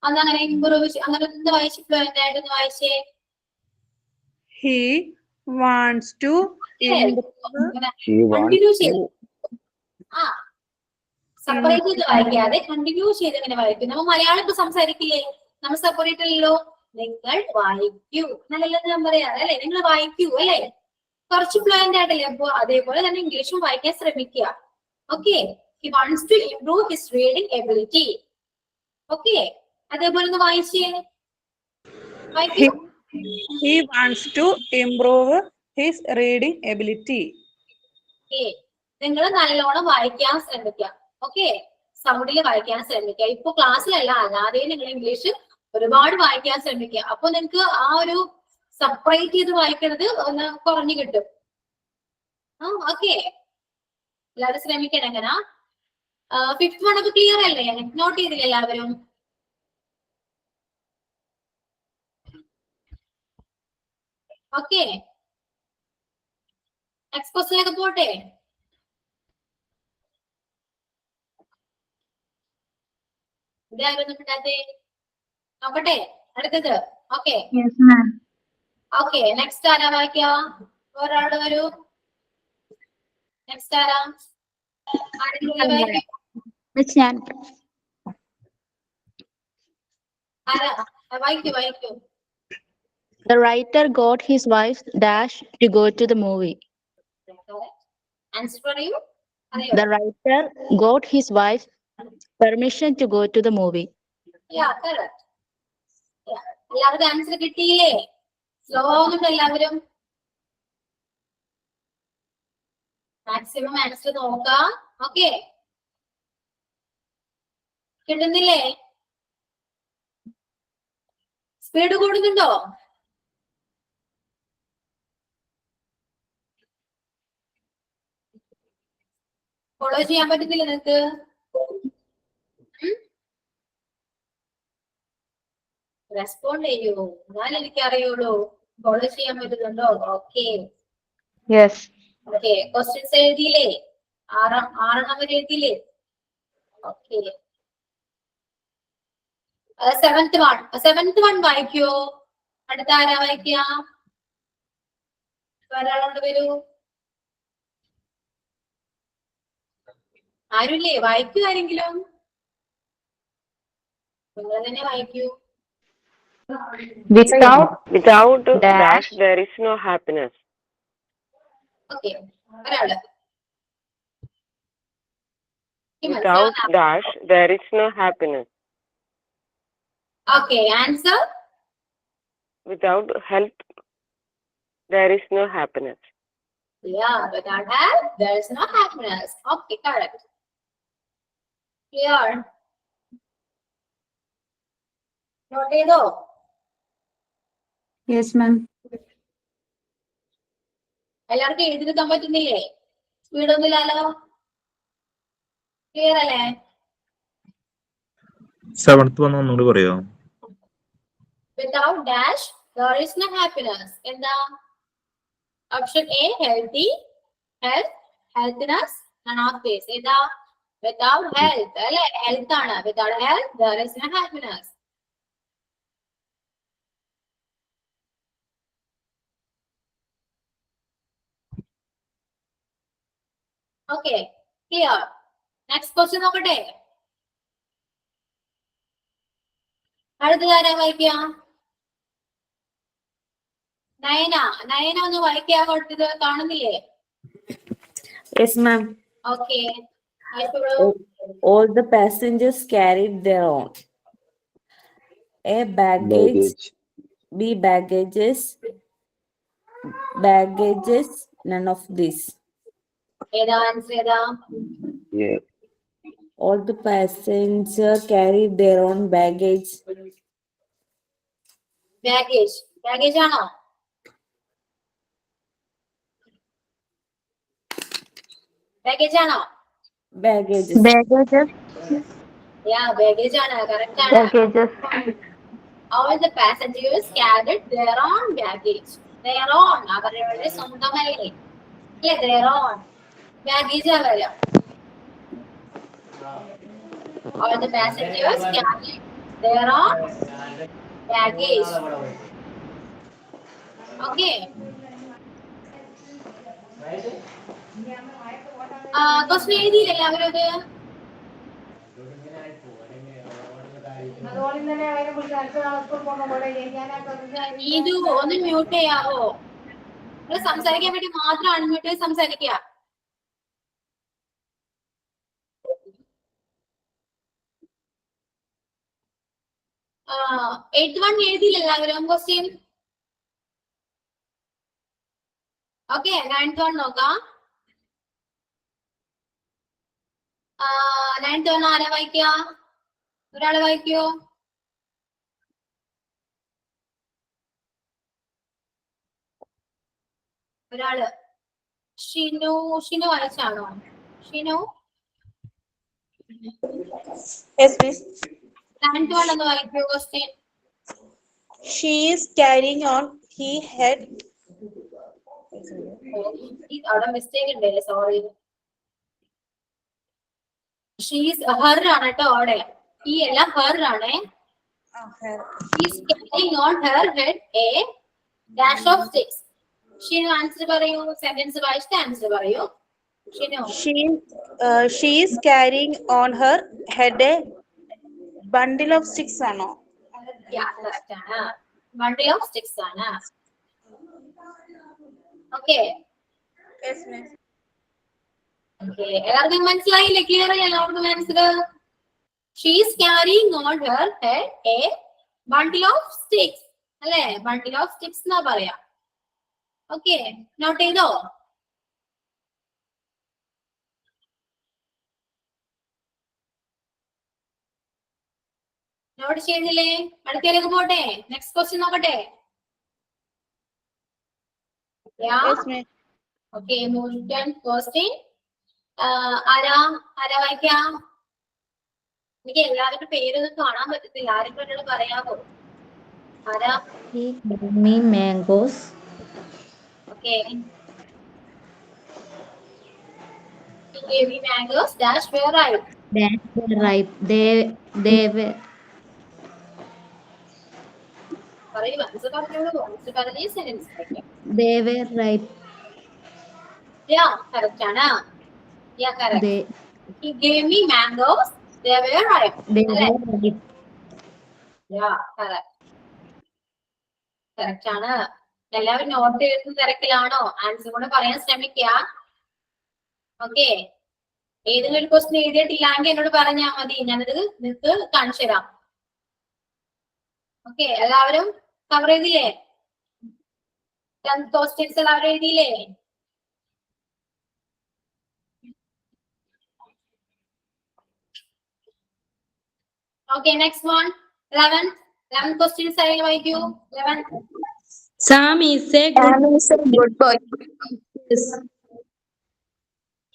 അങ്ങനെ ഇംപ്രൂവ് അങ്ങനെ ഒന്ന് വായിച്ച് ഫ്ലുവന്റ് ആയിട്ടൊന്ന് വായിച്ചേ. He wants to കണ്ടിന്യൂ ചെയ്തു. സെപ്പറേറ്റ് ചെയ്ത് വായിക്കാതെ കണ്ടിന്യൂ ചെയ്ത് ഇങ്ങനെ വായിക്കും. നമ്മൾ മലയാളം ഇപ്പൊ സംസാരിക്കില്ലേ? നമ്മൾ സെപ്പറേറ്റ് അല്ലല്ലോ. നിങ്ങൾ വായിക്കൂ എന്നല്ലല്ലോ ഞാൻ പറയാറ് അല്ലെ? നിങ്ങൾ വായിക്കൂ അല്ലെ? കുറച്ച് ഫ്ലുവന്റ് ആയിട്ടല്ലേ? അപ്പൊ അതേപോലെ തന്നെ ഇംഗ്ലീഷും വായിക്കാൻ ശ്രമിക്കുക. Okay, he wants to improve his reading ability. Okay, അതേപോലെ ഒന്ന് വായിച്ചേ. വായിക്കൂ. He wants to improve his reading ability. Okay, നിങ്ങൾ നല്ലോണം വായിക്കാൻ ശ്രമിക്കുക. ഓക്കെ, സൗണ്ടിൽ വായിക്കാൻ ശ്രമിക്കുക. ഇപ്പൊ ക്ലാസ്സിലല്ല, അല്ലാതെ നിങ്ങൾ ഇംഗ്ലീഷ് ഒരുപാട് വായിക്കാൻ ശ്രമിക്കുക. അപ്പൊ നിങ്ങൾക്ക് ആ ഒരു സെപ്പറേറ്റ് ചെയ്ത് വായിക്കുന്നത് ഒന്ന് കുറഞ്ഞു കിട്ടും. ഓക്കെ, എല്ലാവരും ശ്രമിക്കണം. എങ്ങനെ 5th വൺ ഒക്കെ ക്ലിയർ അല്ലേ? നോട്ട് ചെയ്തില്ലേ എല്ലാവരും? ഓക്കെ, നെക്സ്റ്റ് ക്വസ്റ്റിലേക്ക് പോട്ടെ. ഇതായിരുന്നു കിട്ടാത്തെ, നോക്കട്ടെ അടുത്തത്. ഓക്കെ ഓക്കെ, നെക്സ്റ്റ് ആരാ വായിക്കാ? ഒരാള് വരൂ. നെക്സ്റ്റ് ആരാ? ആരെങ്കിലും വായിക്കാം? ഞാൻ ആരാ? വായിക്കൂ. The writer got his wife dash to go to the movie. Answer പറയൂ. The writer got his wife permission to go to the movie. എല്ലാവർക്കും ആൻസർ കിട്ടിയില്ലേ? സ്ലോ ആവുന്നുണ്ട് എല്ലാവരും. മാക്സിമം ആൻസർ നോക്കാം. ഓക്കെ, കിട്ടുന്നില്ലേ? സ്പീഡ് കൂടുന്നുണ്ടോ? ഫോളോ ചെയ്യാൻ പറ്റുന്നില്ല നിങ്ങക്ക്? റെസ്പോണ്ട് ചെയ്യൂ, എന്നാലും എനിക്ക് അറിയുള്ളൂ. ഫോളോ ചെയ്യാൻ പറ്റുന്നുണ്ടോ? ഓക്കെ ഓക്കെ, ക്വസ്റ്റ്യൻസ് എഴുതിയില്ലേ? ആറെണ്ണം വരെ എഴുതിയില്ലേ? ഓക്കെ, സെവൻത് വൺ വായിക്കോ? അടുത്ത ആരാ വായിക്കുക? ഒരാളോട് വരൂ. ആരുമില്ലേ? വായിക്കൂ ആരെങ്കിലും? നിങ്ങൾ തന്നെ വായിക്കൂ. Without dash there is no happiness. Okay, ഒരാള്. Without dash there is no happiness. Okay, answer? Without health there is no happiness. Yeah, without health there is no happiness. Okay, correct. Clear? Note ചെയ്തോ? Yes ma'am. എല്ലാവർക്കും എഴുതിയെടുക്കാൻ പറ്റുന്നില്ലേ? സ്പീഡൊന്നുമില്ലല്ലോ? Clear അല്ലേ? 7th വന്ന് ഒന്നുകൂടി പറയോ? Without dash there is no happiness. എന്താ? Option A healthy, health, healthiness, none of these. ഏതാ? Without health അല്ലെ? ഹെൽത്ത് ആണ്. Without health there is no happiness. Okay, clear. Next question നോക്കട്ടെ. അടുത്തത് ആരാ വായിക്കുക? നയന ഒന്ന് വായിക്കാ കൊടുത്തത് കാണുന്നില്ലേ? Yes ma'am. Okay, All the passengers carried their own. A baggage, B baggages, none of this. ഏതാ ആൻസർ? ഏതാ? All the passengers carried their own baggage. Baggage ആണോ? ബാഗേജ് ആണോ? Baggages. Yeah, baggage ആണ്. Correct ആണ്. All the passengers carried their own baggage. Their own, അവരുടെ സ്വന്തമല്ലേ? അല്ലേ? Their own baggage ആ വരിക. All the passengers carried their own baggage. Okay. Question എഴുതിയില്ലേ എല്ലാവരും? ഇത് ഒന്ന് മ്യൂട്ട് ചെയ്യാവോ? നിങ്ങൾ സംസാരിക്കാൻ വേണ്ടി മാത്രം അൺമ്യൂട്ട് ചെയ്ത് സംസാരിക്കുക. എയ്ത്ത് വൺ എഴുതിയില്ല എല്ലാവരും ക്വസ്റ്റ്യൻ? ഓക്കെ, 9th വൺ നോക്കാം. 9th വൺ ആരാ വായിക്കുക? ഒരാള് വായിക്കോ? ഒരാള്. ഷിനു വായിച്ചാണോ? Shinu? Yes, miss. 9th one ഒന്ന് വായിക്കോ question? She is carrying on her head അവിടെ മിസ്റ്റേക്ക് ഉണ്ടല്ലേ, സോറി. ഷീസ് ഹർ ആണ് കേട്ടോ അവിടെ. ഈ എല്ലാം ഹർ ആണേ. She's carrying on her head a dash of sticks. Shinu answer പറയൂ, സെന്റൻസ് വായിച്ചിട്ട് ആൻസർ പറയൂ. Shinu. She is carrying on her head a bundle of sticks ആണോ? Yeah, correct ആണ്. Bundle of sticks ആണ്. Okay. Yes, miss. Okay. എല്ലാവർക്കും മനസ്സിലായില്ലേ? Clear ആയി എല്ലാവർക്കും answer? She is carrying on her head a bundle of sticks. അല്ലേ? Bundle of sticks എന്നാ പറയാ. ഓക്കെ, നോട്ട് ചെയ്തോ? നോട്ട് ചെയ്തില്ലേ? അടുത്തേക്ക് പോട്ടെ. നെക്സ്റ്റ് ക്വസ്റ്റ്യൻ നോക്കട്ടെ. Yes, miss. ഓക്കെ, ക്വസ്റ്റ്യൻ ആരാ വായിക്കാം? എനിക്ക് എല്ലാവരുടെ പേരൊന്നും കാണാൻ പറ്റത്തില്ല. ആരെങ്കിലും എന്നോട് പറയാമോ? ആരാ? He gave me mangoes. Okay. He gave me mangoes. Dash were ripe. Dash were ripe. They were. പറയൂ, ആൻസർ പറഞ്ഞോളൂ. ആൻസർ പറഞ്ഞേ സെന്റൻസ് ആയിരിക്കും. They were ripe. Yeah, correct ആണ്. Yeah, correct. He gave me mangoes. They were ripe. They were ripe. Yeah, correct. Correct ആണ്. എല്ലാവരും not എഴുതുന്ന തിരക്കിലാണോ? Answer കൂടെ പറയാൻ ശ്രമിക്കുക. ഓക്കെ, ഏതെങ്കിലും ഒരു ക്വസ്റ്റ്യൻ എഴുതിയിട്ടില്ലെങ്കിൽ എന്നോട് പറഞ്ഞാൽ മതി, ഞാനത് നിങ്ങൾക്ക് കാണിച്ചു തരാം. ഓക്കെ, എല്ലാവരും കവർ ചെയ്തില്ലേ? ക്വസ്റ്റ്യൻസ് എല്ലാവരും എഴുതിയില്ലേ? Okay, next one 11 questions I invite you. 11. Sam is a good boy. Yes.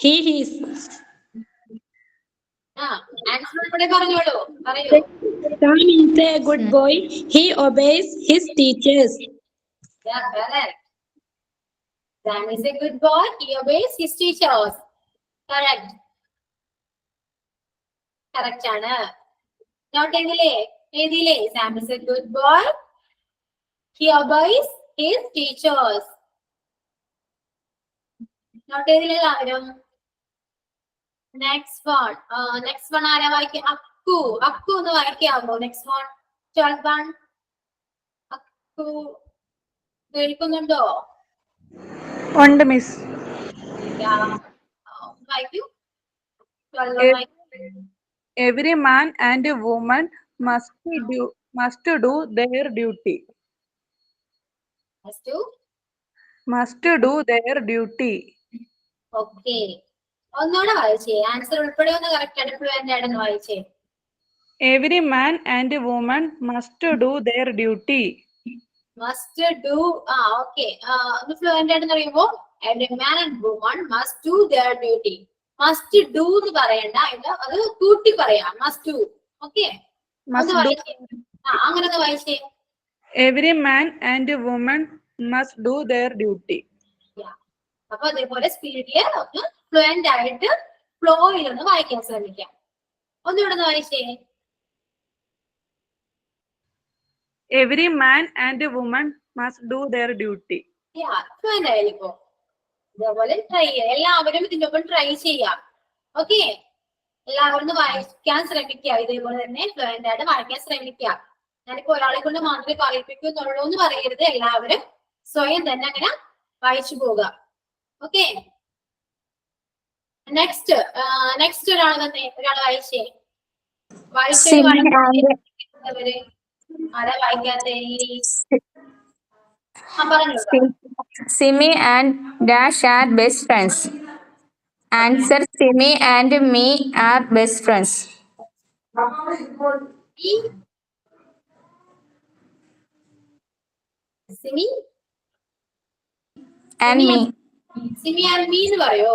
He is. Answer കൂടെ പറഞ്ഞോളൂ. പറയൂ. Sam is a good boy. He obeys his teachers. Yeah, correct. Sam is a good boy. He obeys his teachers. Correct. Correct ആണ്. Note ചെയ്തില്ലേ? Sam is a good boy. He obeys his teachers. Note ചെയ്തില്ലേ എല്ലാവരും? Next one ആരാ വായിക്കുക? അക്കു ഒന്ന് വായിക്കാമോ? Next one 12 അക്കു കേൾക്കുന്നുണ്ടോ? ഉണ്ട് miss. വായിക്കൂ. Every man and woman must do their duty. Must do their duty. Okay, ഒന്നുകൂടെ വായിച്ചേ. ആൻസർ ഉൾപ്പെടെ ഒന്ന് കറക്റ്റ് ആയിട്ട് ഫ്ലുവന്റ് ആയിട്ടൊന്ന് വായിച്ചേ. Every man and woman must do their duty. Must do. Okay, ഒന്ന് ഫ്ലുവന്റ് ആയിട്ട് പറയുമ്പോ every man and woman must do their duty. Must do എന്ന് പറയണ്ട, അത് കൂട്ടി പറയാം. Must do. ഓക്കെ, ഒന്ന് വായിച്ചേ. അങ്ങനെ ഒന്ന് വായിച്ചേ. Every man and woman must do their duty. അപ്പൊ അതേപോലെ സ്പീഡില് ഒന്ന് ഫ്ലുവന്റ് ആയിട്ട് ഫ്ലോയിൽ ഒന്ന് വായിക്കാൻ ശ്രമിക്കാം. ഒന്നുകൂടെ ഒന്ന് വായിച്ചേ. Every man and woman must do their duty. Fluent ആയിരിക്കും. ഇതേപോലെ ട്രൈ ചെയ്യാം. എല്ലാവരും ഇതിന്റെ ഒപ്പം ട്രൈ ചെയ്യാം. ഓക്കെ, എല്ലാവരും ഒന്ന് വായിക്കാൻ ശ്രമിക്കുക. ഇതേപോലെ തന്നെ ഫ്ലുവന്റ് ആയിട്ട് വായിക്കാൻ ശ്രമിക്കുക. ഞാനിപ്പോ ഒരാളെ കൊണ്ട് മാത്രമേ പറയിപ്പിക്കുന്നുള്ളൂ എന്ന് പറയരുത്. എല്ലാവരും സ്വയം തന്നെ അങ്ങനെ വായിച്ചു പോവുക. ഓക്കെ, നെക്സ്റ്റ് ഒരാൾ വായിച്ചേ. ആരാ വായിക്കാത്ത? Simi and Dash are best friends. Answer: Simi and me are best friends. Simi And me. Simi and me എന്ന് പറയോ?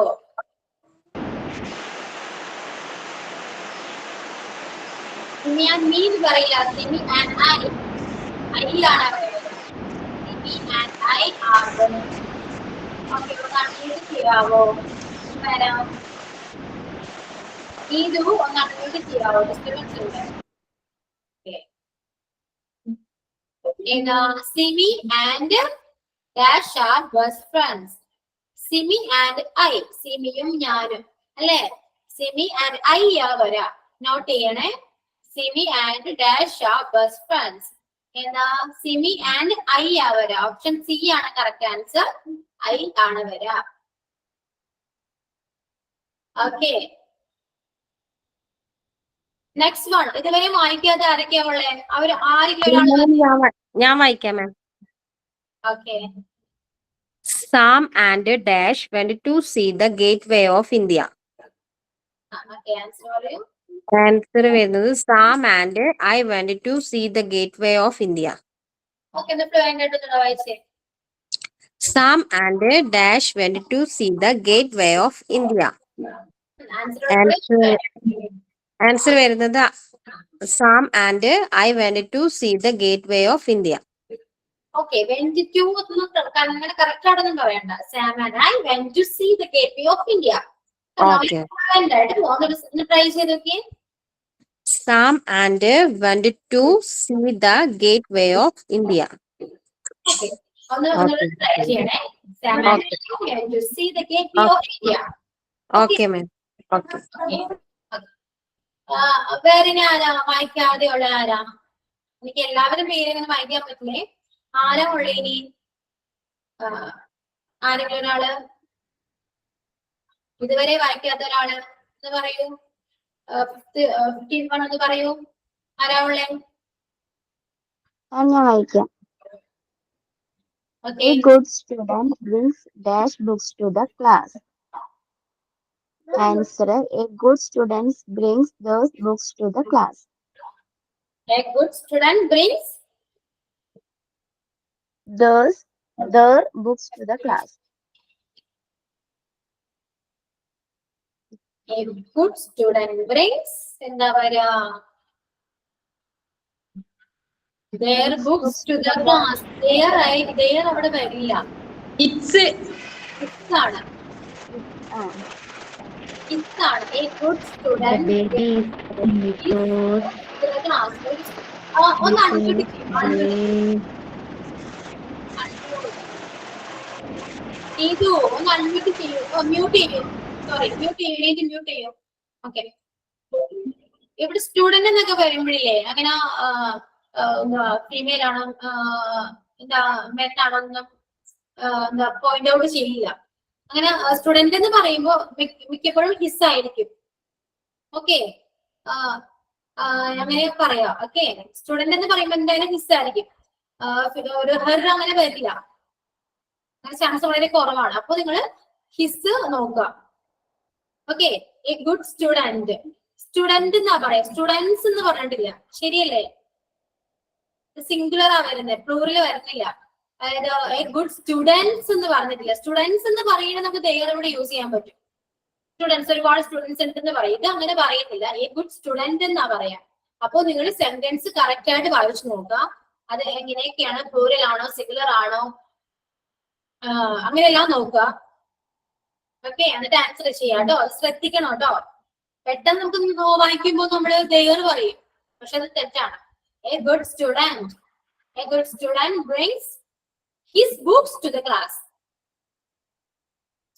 സിമി ആൻഡ് മീ എന്ന് പറയില്ല. സിമി ആൻഡ് ഐ ആണ് പറയുന്നത്. Simi and I are okay, ഒന്ന് അൺമ്യൂട്ട് ചെയ്യാവോ? വരാം. ഇത് ഒന്ന് അൺമ്യൂട്ട് ചെയ്യാവോ? ഡിസ്റ്റർബൻസ് ഉണ്ട്. Simi and dash are best friends. Simi and I, സിമിയും ഞാനും അല്ലേ? സിമി ആൻഡ് ഐ ആ വരാ, നോട്ട് ചെയ്യണേ. Simi and dash are best friends. എന്താ? സിമി ആൻഡ് ഐ ആ വരാ. ഓപ്ഷൻ സി ആണ് കറക്റ്റ് ആൻസർ. ഐ ആണ് വരാ. Okay, next one. ഇതുവരെ വായിക്കാതെ ആരൊക്കെയാ ഉള്ളേ? അവര് ആരെങ്കിലും ഒരാൾ. ഞാൻ വായിക്കാം മാം. Okay, Sam and Dash went to see the Gateway of India. Answer പറയൂ. ആൻസർ വരുന്നത് Sam and I went to see the Gateway of India. Okay, ഒന്ന് ഫ്ലുവൻ്റ് ആയിട്ട് വായിച്ചേ. Sam and Dash went to see the Gateway of India. Answer വരുന്നത് Sam and I went to see the Gateway of India. Okay, went to അങ്ങനെ correct ആണെന്നും പറയണ്ട. Sam and I went to see the Gateway of India. Okay. Try ചെയ്ത് നോക്കിയേ. Sam and went to see the Gateway of India. Okay, ഒന്ന് try ചെയ്യണേ. Sam and I went to see the Gateway of India. Okay, ma'am. Okay. വേറെ ഇനി ആരാ വായിക്കാതെ ഉള്ള? ആരാ? എനിക്ക് എല്ലാവരും പേര് ഇങ്ങനെ വായിക്കാൻ പറ്റില്ലേ? ആരാ ഉള്ള ഇനി? ആരെങ്കിലും ഒരാള് ഇതുവരെ വായിക്കാത്ത ഒരാള് എന്ന് പറയൂ. 15 ഒന്ന് പറയൂ. ആരാ ഉള്ളേ? ഞാൻ വായിക്കാം. Okay, A good student brings dash books to the class. Answer: a good student brings those books to the class. a good student brings their books to the class. a good student brings എന്താ പറയാ? their books to the class. their അവിടെ വരില്ല. It's ആണ്. ആണ്. a good student baby because to the class. ഒന്ന് unmute ചെയ്യും. ഇത് ഒന്ന് അൺമ്യൂട്ട് ചെയ്യൂ. മ്യൂട്ട് ചെയ്യൂ. സോറി, മ്യൂട്ട് ചെയ്യൂ. ഇത് മ്യൂട്ട് ചെയ്യൂ. ഓക്കെ, ഇവിടെ സ്റ്റുഡന്റ് എന്നൊക്കെ വരുമ്പോഴില്ലേ അങ്ങനെ ഫീമെയിൽ ആണോ എന്താ മെൻ ആണോ ഒന്നും എന്താ പോയിന്റ് ഔട്ട് ചെയ്യില്ല. അങ്ങനെ സ്റ്റുഡന്റ് എന്ന് പറയുമ്പോ മിക്കപ്പോഴും ഹിസ് ആയിരിക്കും. ഓക്കെ, അങ്ങനെ പറയാ. ഓക്കെ, സ്റ്റുഡന്റ് എന്ന് പറയുമ്പോ എന്തായാലും ഹിസ് ആയിരിക്കും. ഒരു ഹെർ അങ്ങനെ വരില്ല. ചാൻസ് വളരെ കുറവാണ്. അപ്പൊ നിങ്ങൾ ഹിസ് നോക്കുക. Okay, A good student. Student എന്നാ പറയാ, സ്റ്റുഡൻസ് എന്ന് പറഞ്ഞിട്ടില്ല. ശരിയല്ലേ? സിംഗുലർ ആ വരുന്നത്, പ്ലൂറൽ വരുന്നില്ല. അതായത് എ ഗുഡ് സ്റ്റുഡൻസ് എന്ന് പറഞ്ഞിട്ടില്ല. സ്റ്റുഡൻസ് എന്ന് പറയുന്നത് നമുക്ക് ദയർ ഇവിടെ യൂസ് ചെയ്യാൻ പറ്റും. സ്റ്റുഡൻസ്, ഒരുപാട് സ്റ്റുഡൻസ് ഉണ്ടെന്ന് പറയും. ഇത് അങ്ങനെ പറയുന്നില്ല. എ ഗുഡ് സ്റ്റുഡന്റ് എന്നാ പറയാ. അപ്പൊ നിങ്ങൾ സെന്റൻസ് കറക്റ്റ് ആയിട്ട് വായിച്ചു നോക്കുക. അത് എങ്ങനെയൊക്കെയാണ്, പ്ലൂറൽ ആണോ സിംഗുലർ ആണോ അങ്ങനെയെല്ലാം നോക്കുക. ഓക്കെ, എന്നിട്ട് ആൻസർ ചെയ്യാം കേട്ടോ. ശ്രദ്ധിക്കണം കേട്ടോ. പെട്ടെന്ന് നമുക്ക് വായിക്കുമ്പോൾ നമ്മള് ദയർ പറയും, പക്ഷെ അത് തെറ്റാണ്. A good student brings his books to the class.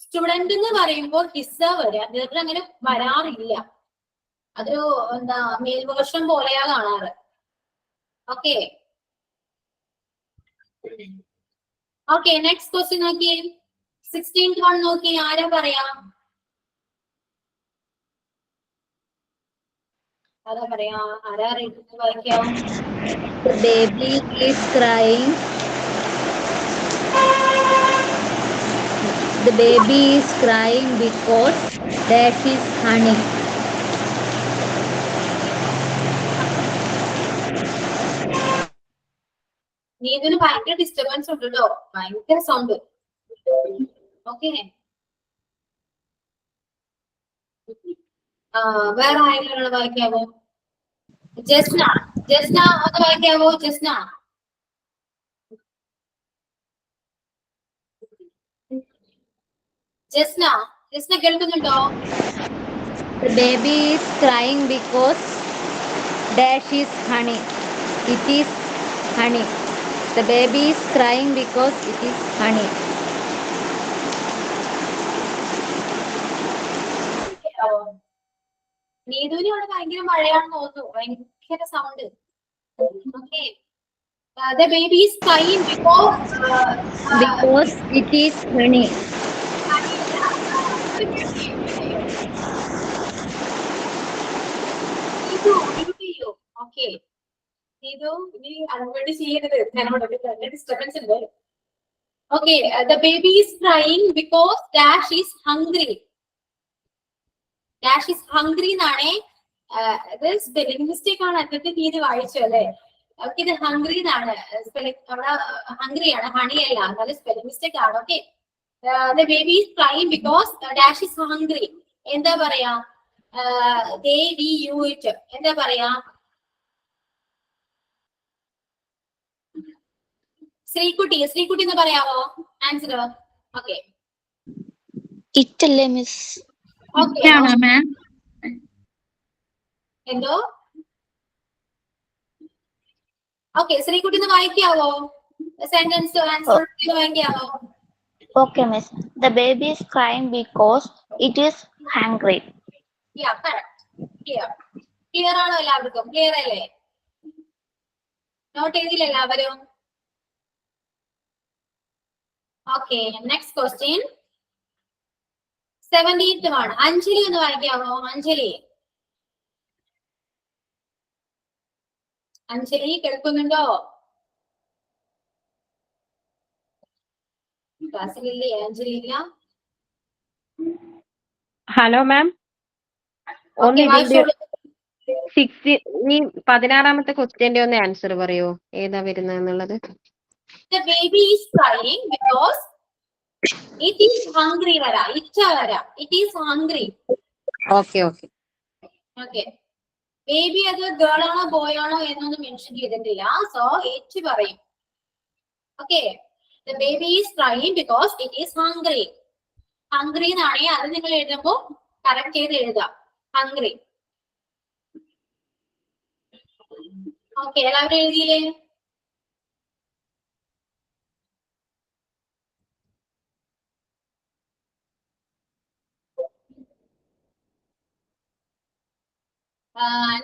Student എന്ന് പറയുമ്പോൾ ഹിസ് വരിക. ദയർ അങ്ങനെ വരാറില്ല. അതൊരു എന്താ മേൽവേർഷൻ പോലെയാ കാണാറ്. ഓക്കെ, ഓക്കെ, നെക്സ്റ്റ് ക്വസ്റ്റ്യൻ നോക്കി. 16th വൺ നോക്കി. ആരാ പറയാ? ആരാ പറയാ? ആരാ വായിക്കാം? the baby is crying. The baby is crying because that is honey. നീ ഇതിന് ഭയങ്കര ഡിസ്റ്റർബൻസ് ഉണ്ട് കേട്ടോ. ഭയങ്കര സൗണ്ട്. ഓക്കെ, വേറെ ആരെങ്കിലും വായിക്കാവോ? ജസ്ന ഒന്ന് വായിക്കാവോ? ജസ്ന. ജസ്ന കേൾക്കുന്നുണ്ടോ? The baby is crying because dash is honey. It is honey. The baby is crying because it is honey. നീതുവിന് അവിടെ ഭയങ്കര മഴയാണെന്ന് തോന്നുന്നു, ഭയങ്കര sound. Okay, the baby is crying because it is honey. Okay, Neethu ഇനി അതുകൊണ്ട് ചെയ്യരുത്, ഞാനോട് ഡിസ്റ്റർബൻസ് ഉണ്ട്. Okay, the baby is crying because dash is hungry. Dash is hungry എന്നാണേ. ഇത് സ്പെല്ലിംഗ് മിസ്റ്റേക്ക് ആണ്, അതിന്റെ തീയതി വായിച്ചു അല്ലെ. ഓക്കെ, ഇത് ഹംഗ്രി എന്നാണ് സ്പെല്ലിംഗ്, അവിടെ ഹംഗ്രി ആണ്, ഹണി അല്ല, എന്നാലും സ്പെല്ലിംഗ് മിസ്റ്റേക്ക് ആണ്. Okay, the baby is crying because dash is hungry. എന്താ പറയാ? ദേ വി യു ഇറ്റ് എന്താ പറയാ? ശ്രീകുട്ടി എന്ന് പറയാമോ ആൻസർ? ഓക്കെ, ഇറ്റല്ലേ മിസ്? ഓക്കെ, എന്തോ? ഓക്കെ, ശ്രീകുട്ടി ഒന്ന് വായിക്കാവോ? സെന്റൻസ് ആൻസർ വായിക്കാവോ? Okay, miss. The baby is crying because it is hungry. Yeah, correct. Clear ആണോ എല്ലാവർക്കും? ക്ലിയർ അല്ലേ? നോട്ട് ചെയ്തില്ല എല്ലാവരും? ഓക്കെ, നെക്സ്റ്റ് ക്വസ്റ്റ്യൻ 17th ആണ്. അഞ്ജലി ഒന്ന് വായിക്കാവോ? അഞ്ജലി കേൾക്കുന്നുണ്ടോ? ക്ലാസ്സിലില്ലേ അഞ്ജലി? ഇല്ല. ഹലോ മാം, ഓക്കെ, വായിച്ചോളൂ. ഈ 16ാമത്തെ ക്വസ്റ്റ്യന്റെ ഒന്ന് ആൻസർ പറയോ, ഏതാ വരുന്നതെന്നുള്ളത്? The baby is crying because it is hungry. It is hungry. Okay. Baby അത് ഗേൾ ആണോ ബോയ് ആണോ എന്നൊന്നും മെൻഷൻ ചെയ്തിട്ടില്ല, സോ ഇറ്റ് പറയും. Okay, the baby is crying because it is hungry. Hungry എന്നാണേ, അത് നിങ്ങൾ എഴുതുമ്പോ കറക്റ്റ് ചെയ്ത് എഴുതാം, ഹംഗ്രി. ഓക്കെ, എല്ലാവരും എഴുതിയില്ലേ?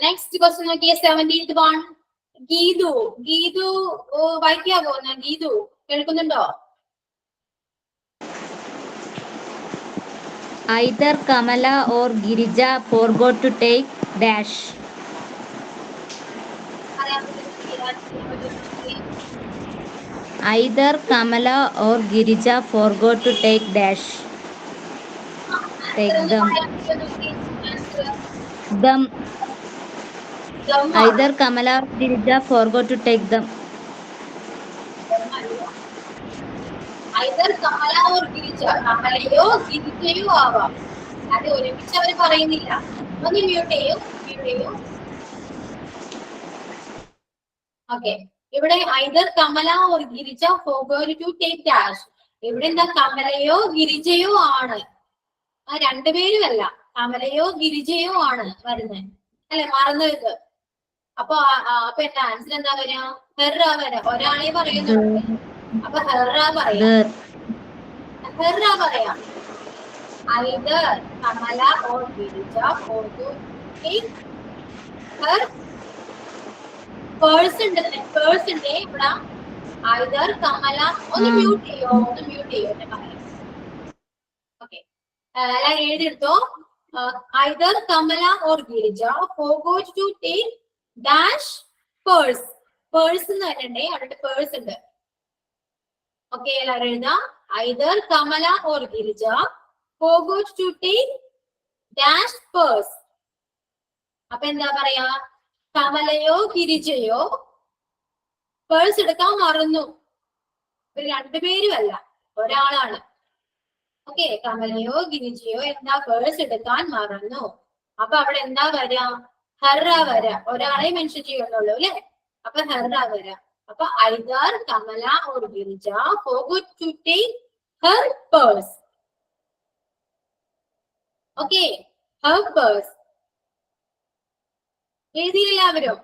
നെക്സ്റ്റ് ക്വസ്റ്റ്യൻ നോക്കിയേ, 17th one. ഗീതു വായിക്കാവോ? ഗീതു കേൾക്കുന്നുണ്ടോ? Either Kamala or Girija forgot to take dash. Either Kamala or Girija forgot to take dash. Take them. Either Kamala or Girija forgot to take them. Either Kamala or Girija. കമലയോ ഗിരിജയോ ആവാം, അത് ഒരുമിച്ച് അവർ പറയുന്നില്ല. ഒന്ന് mute ചെയ്യൂ. Okay, ഇവിടെ either Kamala or Girija forgot to take dash. ഇവിടെ എന്താ? കമലയോ ഗിരിജയോ ആണ്, ആ രണ്ടുപേരും അല്ല, കമലയോ ഗിരിജയോ ആണ് വരുന്നത് അല്ലെ, മറന്നത്. അപ്പൊ എന്റെ ആൻസർ എന്താ വരാ? ഹെറ വരാ. ഒരാളെ പറയുന്നുണ്ട്, അപ്പൊ ഹെറ പറയാം. Either Kamala or Girija forgot to take her purse. ഇവിടെ either Kamala, ഒന്ന് മ്യൂട്ട് ചെയ്യോ എന്ന് പറയാം. ഓക്കെ, എല്ലാവരും എഴുതിയെടുത്തോ. Either Kamala or Girija forgot to take dash purse. Purse എന്ന് പറയണ്ടേ, അവിടെ പേഴ്സ് ഉണ്ട്. ഓക്കെ, എല്ലാവരും എഴുതാം. Either Kamala or Girija forgot to take dash purse. അപ്പൊ എന്താ പറയാ? കമലയോ ഗിരിജയോ പേഴ്സ് എടുക്കാൻ മറന്നു. ഇവർ രണ്ടുപേരും അല്ല, ഒരാളാണ്. ഓക്കെ, കമലയോ ഗിരിജയോ എന്താ പേഴ്സ് എടുക്കാൻ മറന്നു. അപ്പൊ അവിടെ എന്താ വരാ? ഹെറ വരാ. ഒരാളെ മെൻഷൻ ചെയ്യുന്നുള്ളൂ അല്ലെ, അപ്പൊ ഹെറ വരാ. അപ്പൊ either Kamala or Girija forgot to take her purse. Okay, helpers എഴുതിയില്ലാവരും?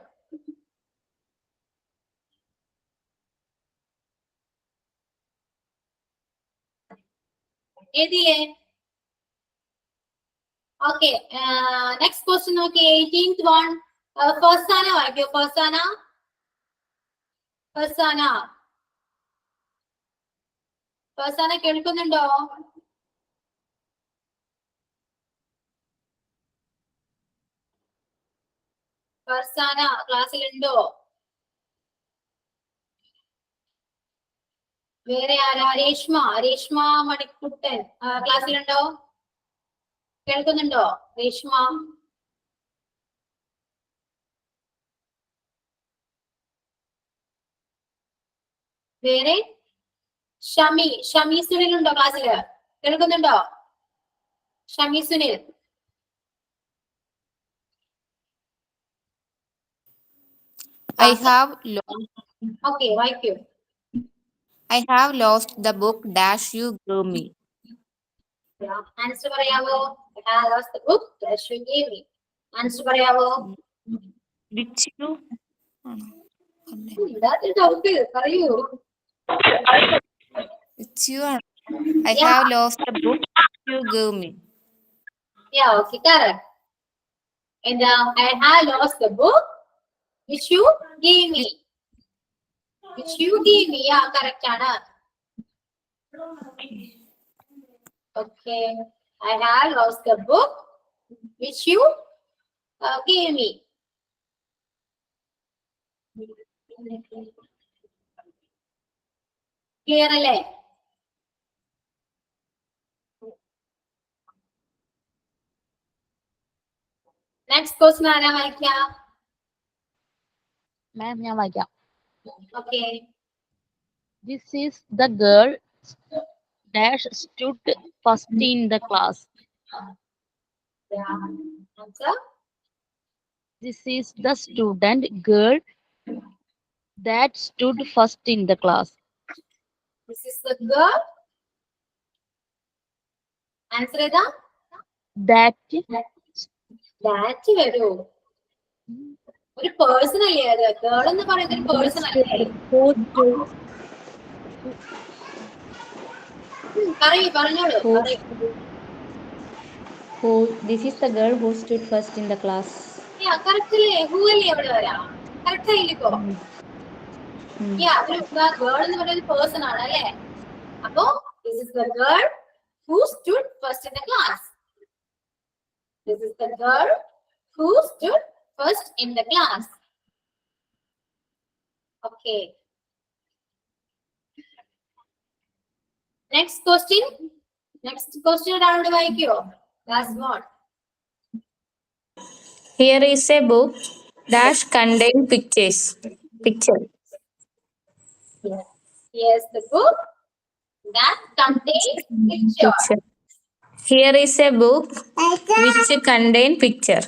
എഴുതിയില്ലേ? ഓക്കെ, നെക്സ്റ്റ് ക്വസ്റ്റ്യൻ നോക്കി. 18th one. ഫർസാന വായിക്കോ. ഫർസാന, ഫർസാന, ഫർസാന കേൾക്കുന്നുണ്ടോ? ഫർസാന ക്ലാസ്സിലുണ്ടോ? വേറെ ആരാ? രേഷ്മ, രേഷ്മ മണിക്കുട്ടൻ ക്ലാസ്സിലുണ്ടോ? കേൾക്കുന്നുണ്ടോ രേഷ്മ? വേറെ ഷമി, ഷമി സുനിൽ ഉണ്ടോ ക്ലാസ്സില്? കേൾക്കുന്നുണ്ടോ Shami Sunil? I have lost, okay, വായിക്കൂ. I have lost the book dash you gave me. Answer പറയാവോ? ആൻസർ പറയാവോ? Which you? ഡൗട്ട് പറയൂ. Which you are. I have lost the book you gave me. Yeah, okay, correct. And I have lost the book which you gave me. Which you gave me. Yeah, correct ആണ്. Okay, I have lost the book which you gave me. Clear അല്ലേ? Next question ആരാ വായിക്കാം? മാം ഞാൻ വായിക്കാം. Okay. This is the girl dash stood first in the class. Answer? This is the student girl that stood first in the class. This is the girl. Answer ഏതാ? That That വരൂ. ഒരു person അല്ലേ അത്? Girl എന്ന് പറയുന്നത് ഒരു person അല്ലേ? പറയൂ, പറഞ്ഞോളൂ. This is the girl who stood first in the class. Correct അല്ലേ? ഹൂ അല്ലേ അവിടെ വരാം? കറക്റ്റ് ആയില്ലിപ്പോ? ഒരു ഗേൾ എന്ന് പറയുന്ന ഒരു പേഴ്സൺ ആണ് അല്ലേ? അപ്പോ this is the girl who stood first in the class. This is the girl who stood first in the class. Okay. Next question. Next question round വായിക്കോ? Last one. Here is a book dash contain pictures. Picture. Yes, the book that contains picture. Here is a book which contain picture.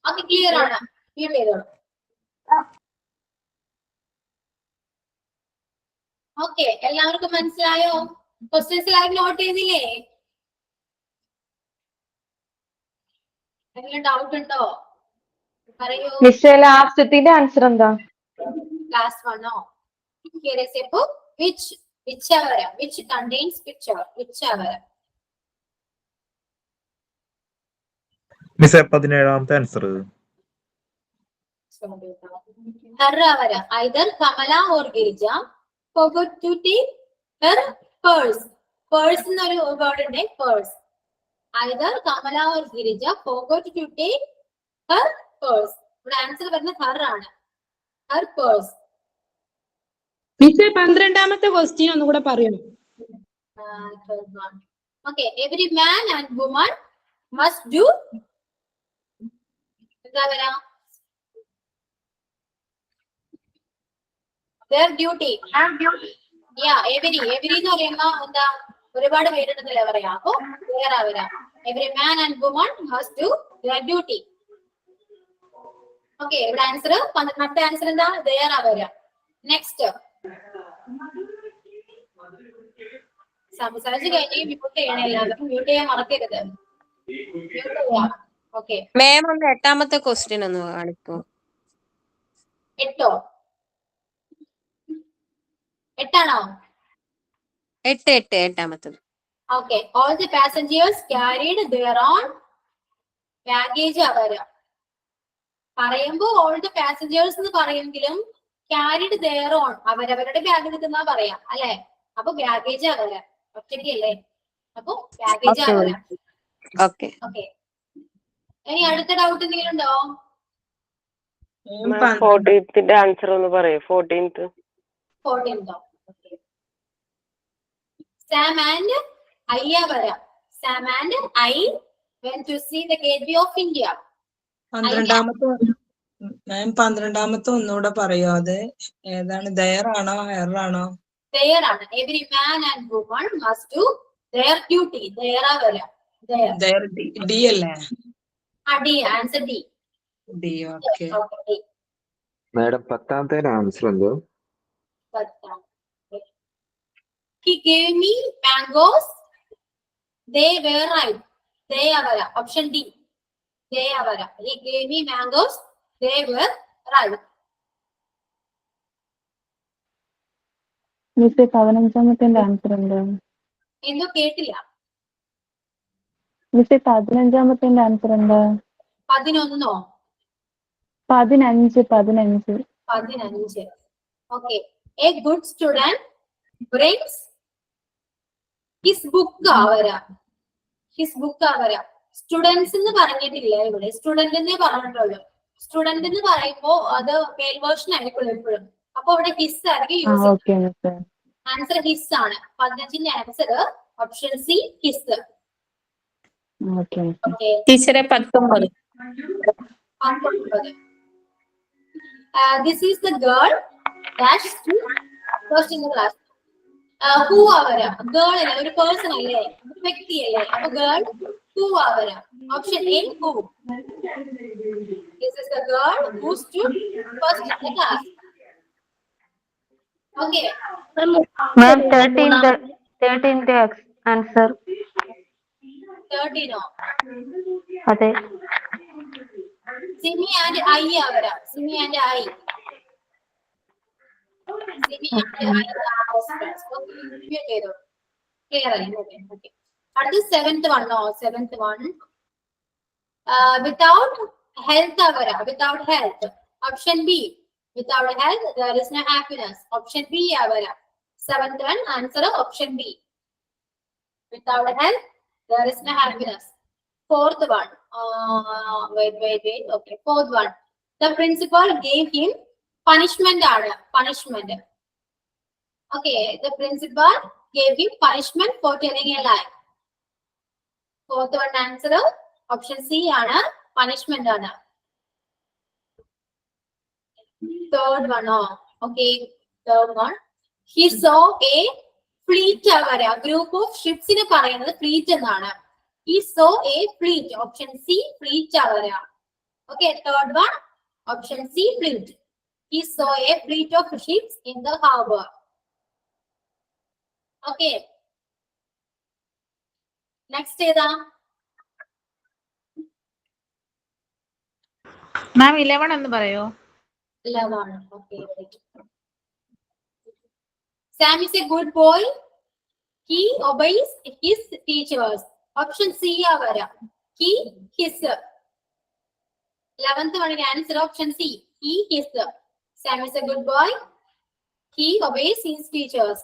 Okay, clear ആണ്. Clear ചെയ്തോളൂ. Okay, എല്ലാവർക്കും മനസ്സിലായോ? Questions എല്ലാവരും not ചെയ്തില്ലേ? എന്തെങ്കിലും doubt ഉണ്ടോ? പറയൂ. ലാസ്റ്റത്തിന്റെ ആൻസർ എന്താ? Last one, no. Here is a book which contains picture. Whichever. മിസ്സേ 17ാമത്തെ answer. Either Kamala or Girija forgot to take her purse. Purse എന്നൊരു വേർഡ് ഉണ്ട്. Purse. Either Kamala or Girija forgot to take her purse. ഇവിടെ answer വരുന്നത് her ആണ്. Her purse. മിസ്സേ 12ാമത്തെ question ഒന്നുകൂടെ പറയൂ. Okay, every man and woman must do എന്താ പറയാ? Their duty. Yeah, every എന്ന് പറയുമ്പോ എന്താ ഒരുപാട് പേരുണ്ടെന്നല്ലേ പറയാ. അപ്പൊ വേറെ വരാം. Every man and woman must do their duty. Okay, ഇവിടെ ആൻസർ 12ാമത്തെ ആൻസർ എന്താ? There വരാം. Next. സംസാരിച്ച് കഴിഞ്ഞ് മ്യൂട്ട് ചെയ്യണം, എല്ലാവരും മ്യൂട്ട് ചെയ്യാൻ മറക്കരുത്. മ്യൂട്ട് ചെയ്യാം. ഓക്കെ, മാം ഒന്ന് എട്ടാമത്തെ ക്വസ്റ്റ്യൻ ഒന്ന് കാണിക്കോ? 8ഓ? 8ആണോ? എട്ടാമത്തത്. Okay, all the passengers carried their own baggage അവര് പറയുമ്പോ all the passengers എന്ന് പറയുമെങ്കിലും carried their own അവരവരുടെ ബാഗ് എടുക്കുന്ന പറയാം അല്ലെ? അപ്പൊ ബാഗേജ് അവര് ഒറ്റയ്ക്കല്ലേ, അപ്പൊ ബാഗേജ് അവര്. ഓക്കെ. ഓക്കെ, ഇനി അടുത്ത ഡൗട്ട് എന്തെങ്കിലും ഉണ്ടോ? 14th ആൻസർ ഒന്ന് പറയൂ. 14th. Sam and I വരാം. Sam and I went to see the gateway of India. 12ാമത്തെ ഒന്നുകൂടെ പറയോ? അത് ഏതാണ്? ദയർ ആണോ ഹെർ ആണോ? There ആണ്. Every man and woman must do their duty. There വരാം. ദയർ ഡി അല്ലേ? D, answer D. D. Okay. Madam 10ാമത്തെ ആൻസർ എന്തോ? He gave me mangoes. They were ripe. They അവരാ. Option D. They അവരാ. He gave me mangoes. They were ripe. Miss 15ാമത്തെ answer എന്താ? എന്തോ കേട്ടില്ല. മിസ് 15ാമത്തെ ആൻസർ എന്താ? 11ഓ? 15. Okay. A good student brings his book അവരാ. സ്റ്റുഡൻസ് എന്ന് പറഞ്ഞിട്ടില്ല ഇവിടെ, സ്റ്റുഡന്റ് എന്നേ പറഞ്ഞിട്ടുള്ളൂ. സ്റ്റുഡന്റ് എന്ന് പറയുമ്പോ അത് മെയിൽ വേർഷൻ ആയിരിക്കും എപ്പോഴും. അപ്പൊ ഇവിടെ ഹിസ് ആയിരിക്കും യൂസ്. ആൻസർ ഹിസ് ആണ്. 15ന്റെ ആൻസർ ഓപ്ഷൻ സി, ഹിസ്. ടീച്ചറെ 19. This is the girl dash to first in the class. Who അവരാ? ഗേൾ അല്ലേ, ഒരു പേഴ്സൺ അല്ലേ, ഒരു വ്യക്തിയല്ലേ, അപ്പൊ ഗേൾ who അവരാ. Option A, who. This is the girl who stood first in the class. Okay. Ma'am, 13th answer. 13ഓ? അതെ. Simi and I അവരാ. Simi and I. അടുത്ത 7th one. Without health അവരാ. Without health. Option B. Without health there is no happiness. Option B അവരാ. 7th one answer option B. Without health there is no happiness. 4th one. Wait. Okay. 4th one. The principal gave him punishment ആണ്. Punishment. Okay. The principal gave him punishment for telling a lie. 4th one answer option C ആണ്. Punishment ആണ്. 3rd one. Okay. 3rd one. He saw a fleet അവരാ. Group of ships നെ പറയുന്നത് fleet എന്നാണ്. He saw a fleet. Option C, fleet avara. Okay, 3rd one. Option C, fleet. He saw a fleet of ships in the harbor. Okay. Next ഏതാ? മാം 11 എന്ന് പറയോ? 11. Okay. Sam is a good boy. He obeys his teachers. Option C avara. He, his. 11th one answer option C. He, his. Sam is a good boy. He obeys his teachers.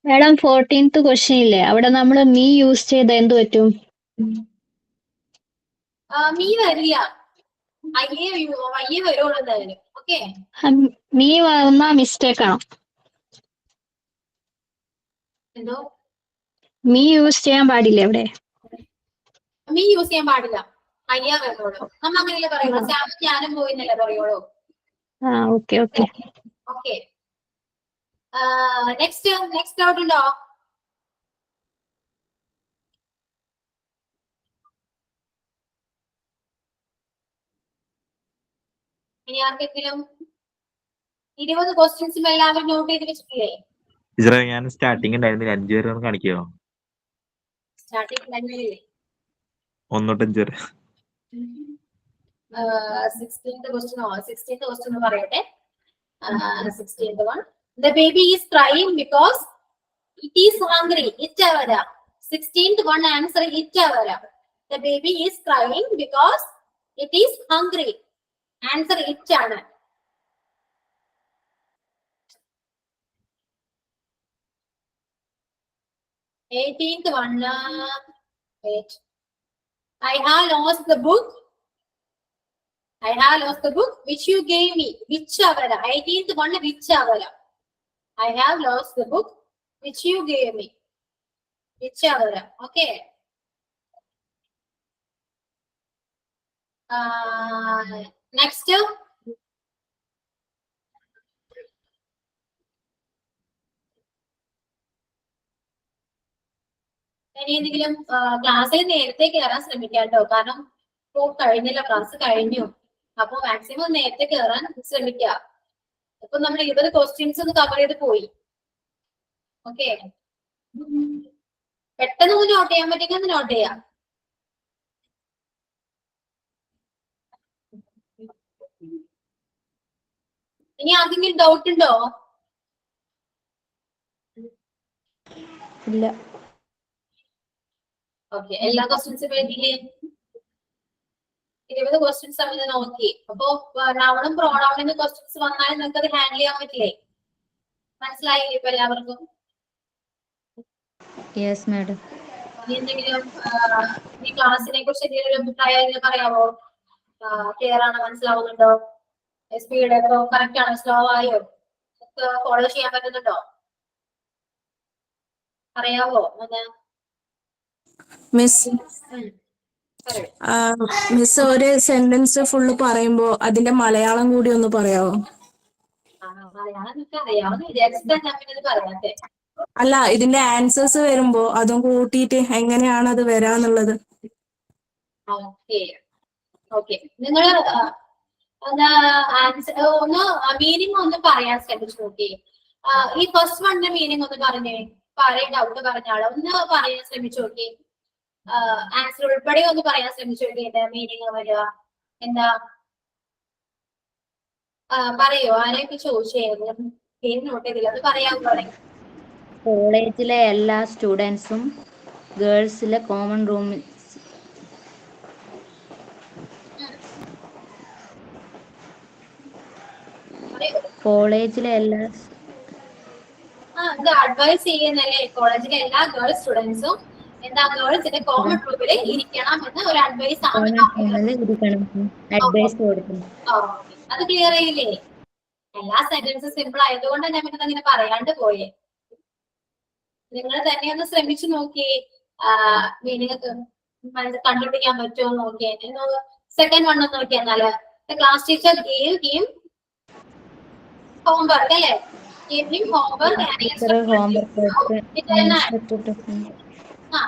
Madam 14th question ഇല്ലേ, അവിടെ നമ്മൾ me use ചെയ്ത എന്ത് പറ്റും? Me വരില്ല. അയ്യേ വരുള്ളൂ എന്തായാലും. ഓക്കെ, മീ വന്ന മിസ്റ്റേക്ക് ആണോ? എന്തോ മീ യൂസ് ചെയ്യാൻ പാടില്ലേ അവിടെ? മീ യൂസ് ചെയ്യാൻ പാടില്ല. അയ്യാ വരുള്ളൂ. നമ്മ അങ്ങനെയല്ലേ പറയുള്ളൂ. സാമും ഞാനും പോയിന്നല്ലേ പറയുള്ളൂ. ഓക്കെ. ഓക്കെ. നെക്സ്റ്റ് ഡൗട്ട് ഉണ്ടോ? ഇനി ആർക്കെങ്കിലും 20 ക്വസ്റ്റ്യൻസും എല്ലാവരും നോട്ട് ചെയ്ത് വെച്ചിട്ടില്ലേ? ടീച്ചറെ ഞാൻ സ്റ്റാർട്ടിങ് ഉണ്ടായിരുന്നില്ല 5 വരെ ഒന്ന് കാണിക്കോ? സ്റ്റാർട്ടിംഗ് ലൈനിലില്ലേ? 1 തൊട്ട് 5 വരെ. 16th question പറയട്ടെ. 16th one. The baby is crying because it is hungry. It avara. 16th one answer it avara. The baby is crying because it is hungry. Answer it ആണ്. Eighteenth one. Wait. I have lost the book. I have lost the book which you gave me. Which avara? 18th one which avara? I have lost the book which you gave me. Which avara? Okay. Next. ഇനി എന്തെങ്കിലും ക്ലാസ്സിൽ നേരത്തെ കയറാൻ ശ്രമിക്കാം കേട്ടോ. കാരണം ഇപ്പോ കഴിഞ്ഞില്ല, ക്ലാസ് കഴിഞ്ഞു. അപ്പൊ മാക്സിമം നേരത്തെ കയറാൻ ശ്രമിക്കുക. ഇപ്പൊ നമ്മൾ 20 ക്വസ്റ്റ്യൻസ് ഒന്ന് കവർ ചെയ്ത് പോയി. ഓക്കെ, പെട്ടെന്ന് ഒന്ന് നോട്ട് ചെയ്യാൻ പറ്റുമെങ്കിൽ ഒന്ന് നോട്ട് ചെയ്യാം. ഇനി ആർക്കെങ്കിലും ഡൗട്ട് ഉണ്ടോ? ഇല്ല. ഓക്കെ, എല്ലാ ക്വസ്റ്റ്യൻസും എഴുതിയില്ലേ? 20 ക്വസ്റ്റ്യൻസ് ആണ് നോക്കി. അപ്പൊ നൗണും പ്രോണൗണിന് ക്വസ്റ്റ്യൻസ് വന്നാൽ നിങ്ങൾക്ക് അത് ഹാൻഡിൽ ചെയ്യാൻ പറ്റില്ലേ? മനസ്സിലായില്ലേ ഇപ്പൊ എല്ലാവർക്കും? Yes madam. ഇനി എന്തെങ്കിലും ഈ ക്ലാസ്സിനെ കുറിച്ച് എന്തെങ്കിലും അഭിപ്രായം പറയാമോ? ക്ലിയർ ആണോ? മനസ്സിലാവുന്നുണ്ടോ? സ്പീഡ് ഒക്കെ കറക്റ്റ് ആണോ? സ്ലോ ആയോ? ഫോളോ ചെയ്യാൻ പറ്റുന്നുണ്ടോ? പറയാവോ? മിസ് മിസ് ഒരു സെന്റൻസ് ഫുള്ള് പറയുമ്പോ അതിന്റെ മലയാളം കൂടി ഒന്ന് പറയാവോ? മലയാളം നിങ്ങൾക്ക് അറിയാവുന്ന വിചാരിച്ചിട്ടാ ഞാൻ പിന്നെ പറയാത്തെ. അല്ല, ഇതിന്റെ ആൻസേഴ്സ് വരുമ്പോ അതും കൂട്ടിയിട്ട് എങ്ങനെയാണ് അത് വരാന്നുള്ളത്. ഓക്കെ ഓക്കെ, നിങ്ങൾ ഒന്ന് മീനിങ് ഒന്ന് പറയാൻ ശ്രമിച്ചു നോക്കി. ഈ ഫസ്റ്റ് വണ്ണിന്റെ മീനിങ് ഒന്ന് പറഞ്ഞേ. ഡൗട്ട് പറഞ്ഞാളെ ഒന്ന് പറയാൻ ശ്രമിച്ചു നോക്കി. ആൻസർ ഉൾപ്പെടെ ഒന്ന് പറയാൻ ശ്രമിച്ചു നോക്കി. എന്താ മീനിങ് വരിക? എന്താ പറയോ? ആരെയൊക്കെ ചോദിച്ചേ? പേര് നോട്ട് ചെയ്തില്ല, അത് പറയാൻ പറയും. കോളേജിലെ എല്ലാ സ്റ്റുഡൻസും ഗേൾസിലെ കോമൺ റൂമിൽ കോളേജിലെ എല്ലാ അഡ്വൈസ് ചെയ്യുന്നല്ലേ? കോളേജിലെ എല്ലാ ഗേൾസ് സ്റ്റുഡൻസും എന്താ ഗേൾസിന്റെ കോമൺ റൂമിൽ ഇരിക്കണം എന്ന് ഒരു അഡ്വൈസ് ആണ്. അഡ്വൈസ് കൊടുക്കുന്നു. അത് ക്ലിയർ ആയില്ലേ? എല്ലാ സെന്റൻസും സിമ്പിൾ ആയതുകൊണ്ട് ഞാൻ പിന്നെ അങ്ങനെ പറയാണ്ട് പോയേ. നിങ്ങൾ തന്നെ ഒന്ന് ശ്രമിച്ചു നോക്കി. മീനിങ് കണ്ടുപിടിക്കാൻ പറ്റുമോ നോക്കിയേ. സെക്കൻഡ് വൺ ഒന്ന് നോക്കിയാൽ എന്നാല് class teacher gave him homework അല്ലേ?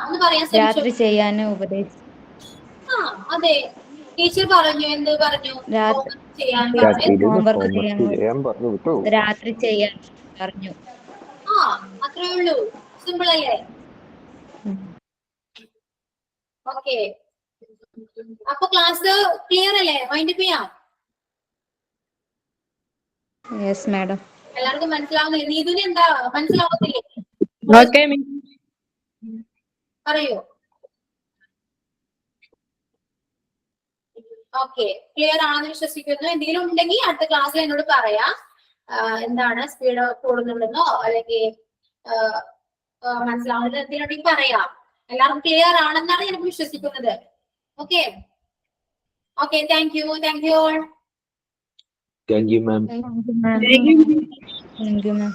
ഒന്ന് പറയാൻ രാത്രി ചെയ്യാൻ ഉപദേശിച്ചു. അതെ, ടീച്ചർ പറഞ്ഞു. എന്ത് പറഞ്ഞു? ഹോംവർക്ക് ചെയ്യാൻ രാത്രി ചെയ്യാൻ പറഞ്ഞു. അത്രേ ഉള്ളൂ. സിമ്പിൾ അല്ലേ? ഓക്കെ, അപ്പൊ ക്ലാസ് ക്ലിയർ അല്ലേ? വൈൻഡ് അപ്പ് ചെയ്യാം. Yes madam. എല്ലാവർക്കും മനസ്സിലാവുന്നില്ല? നീതുവിന് എന്താ മനസ്സിലാവത്തില്ലേ? പറയൂ. ഓക്കെ, ക്ലിയർ ആണെന്ന് വിശ്വസിക്കുന്നു. എന്തെങ്കിലും ഉണ്ടെങ്കിൽ അടുത്ത ക്ലാസ്സിൽ എന്നോട് പറയാം. എന്താണ് സ്പീഡ് കൂടുന്നുണ്ടെന്നോ അല്ലെങ്കിൽ മനസ്സിലാവുന്നത് എന്തെങ്കിലും ഉണ്ടെങ്കിൽ പറയാം. എല്ലാവർക്കും ക്ലിയർ ആണെന്നാണ് ഞാൻ വിശ്വസിക്കുന്നത്. Okay okay, thank you. Thank you all. Thank you, ma'am. Thank you, ma'am.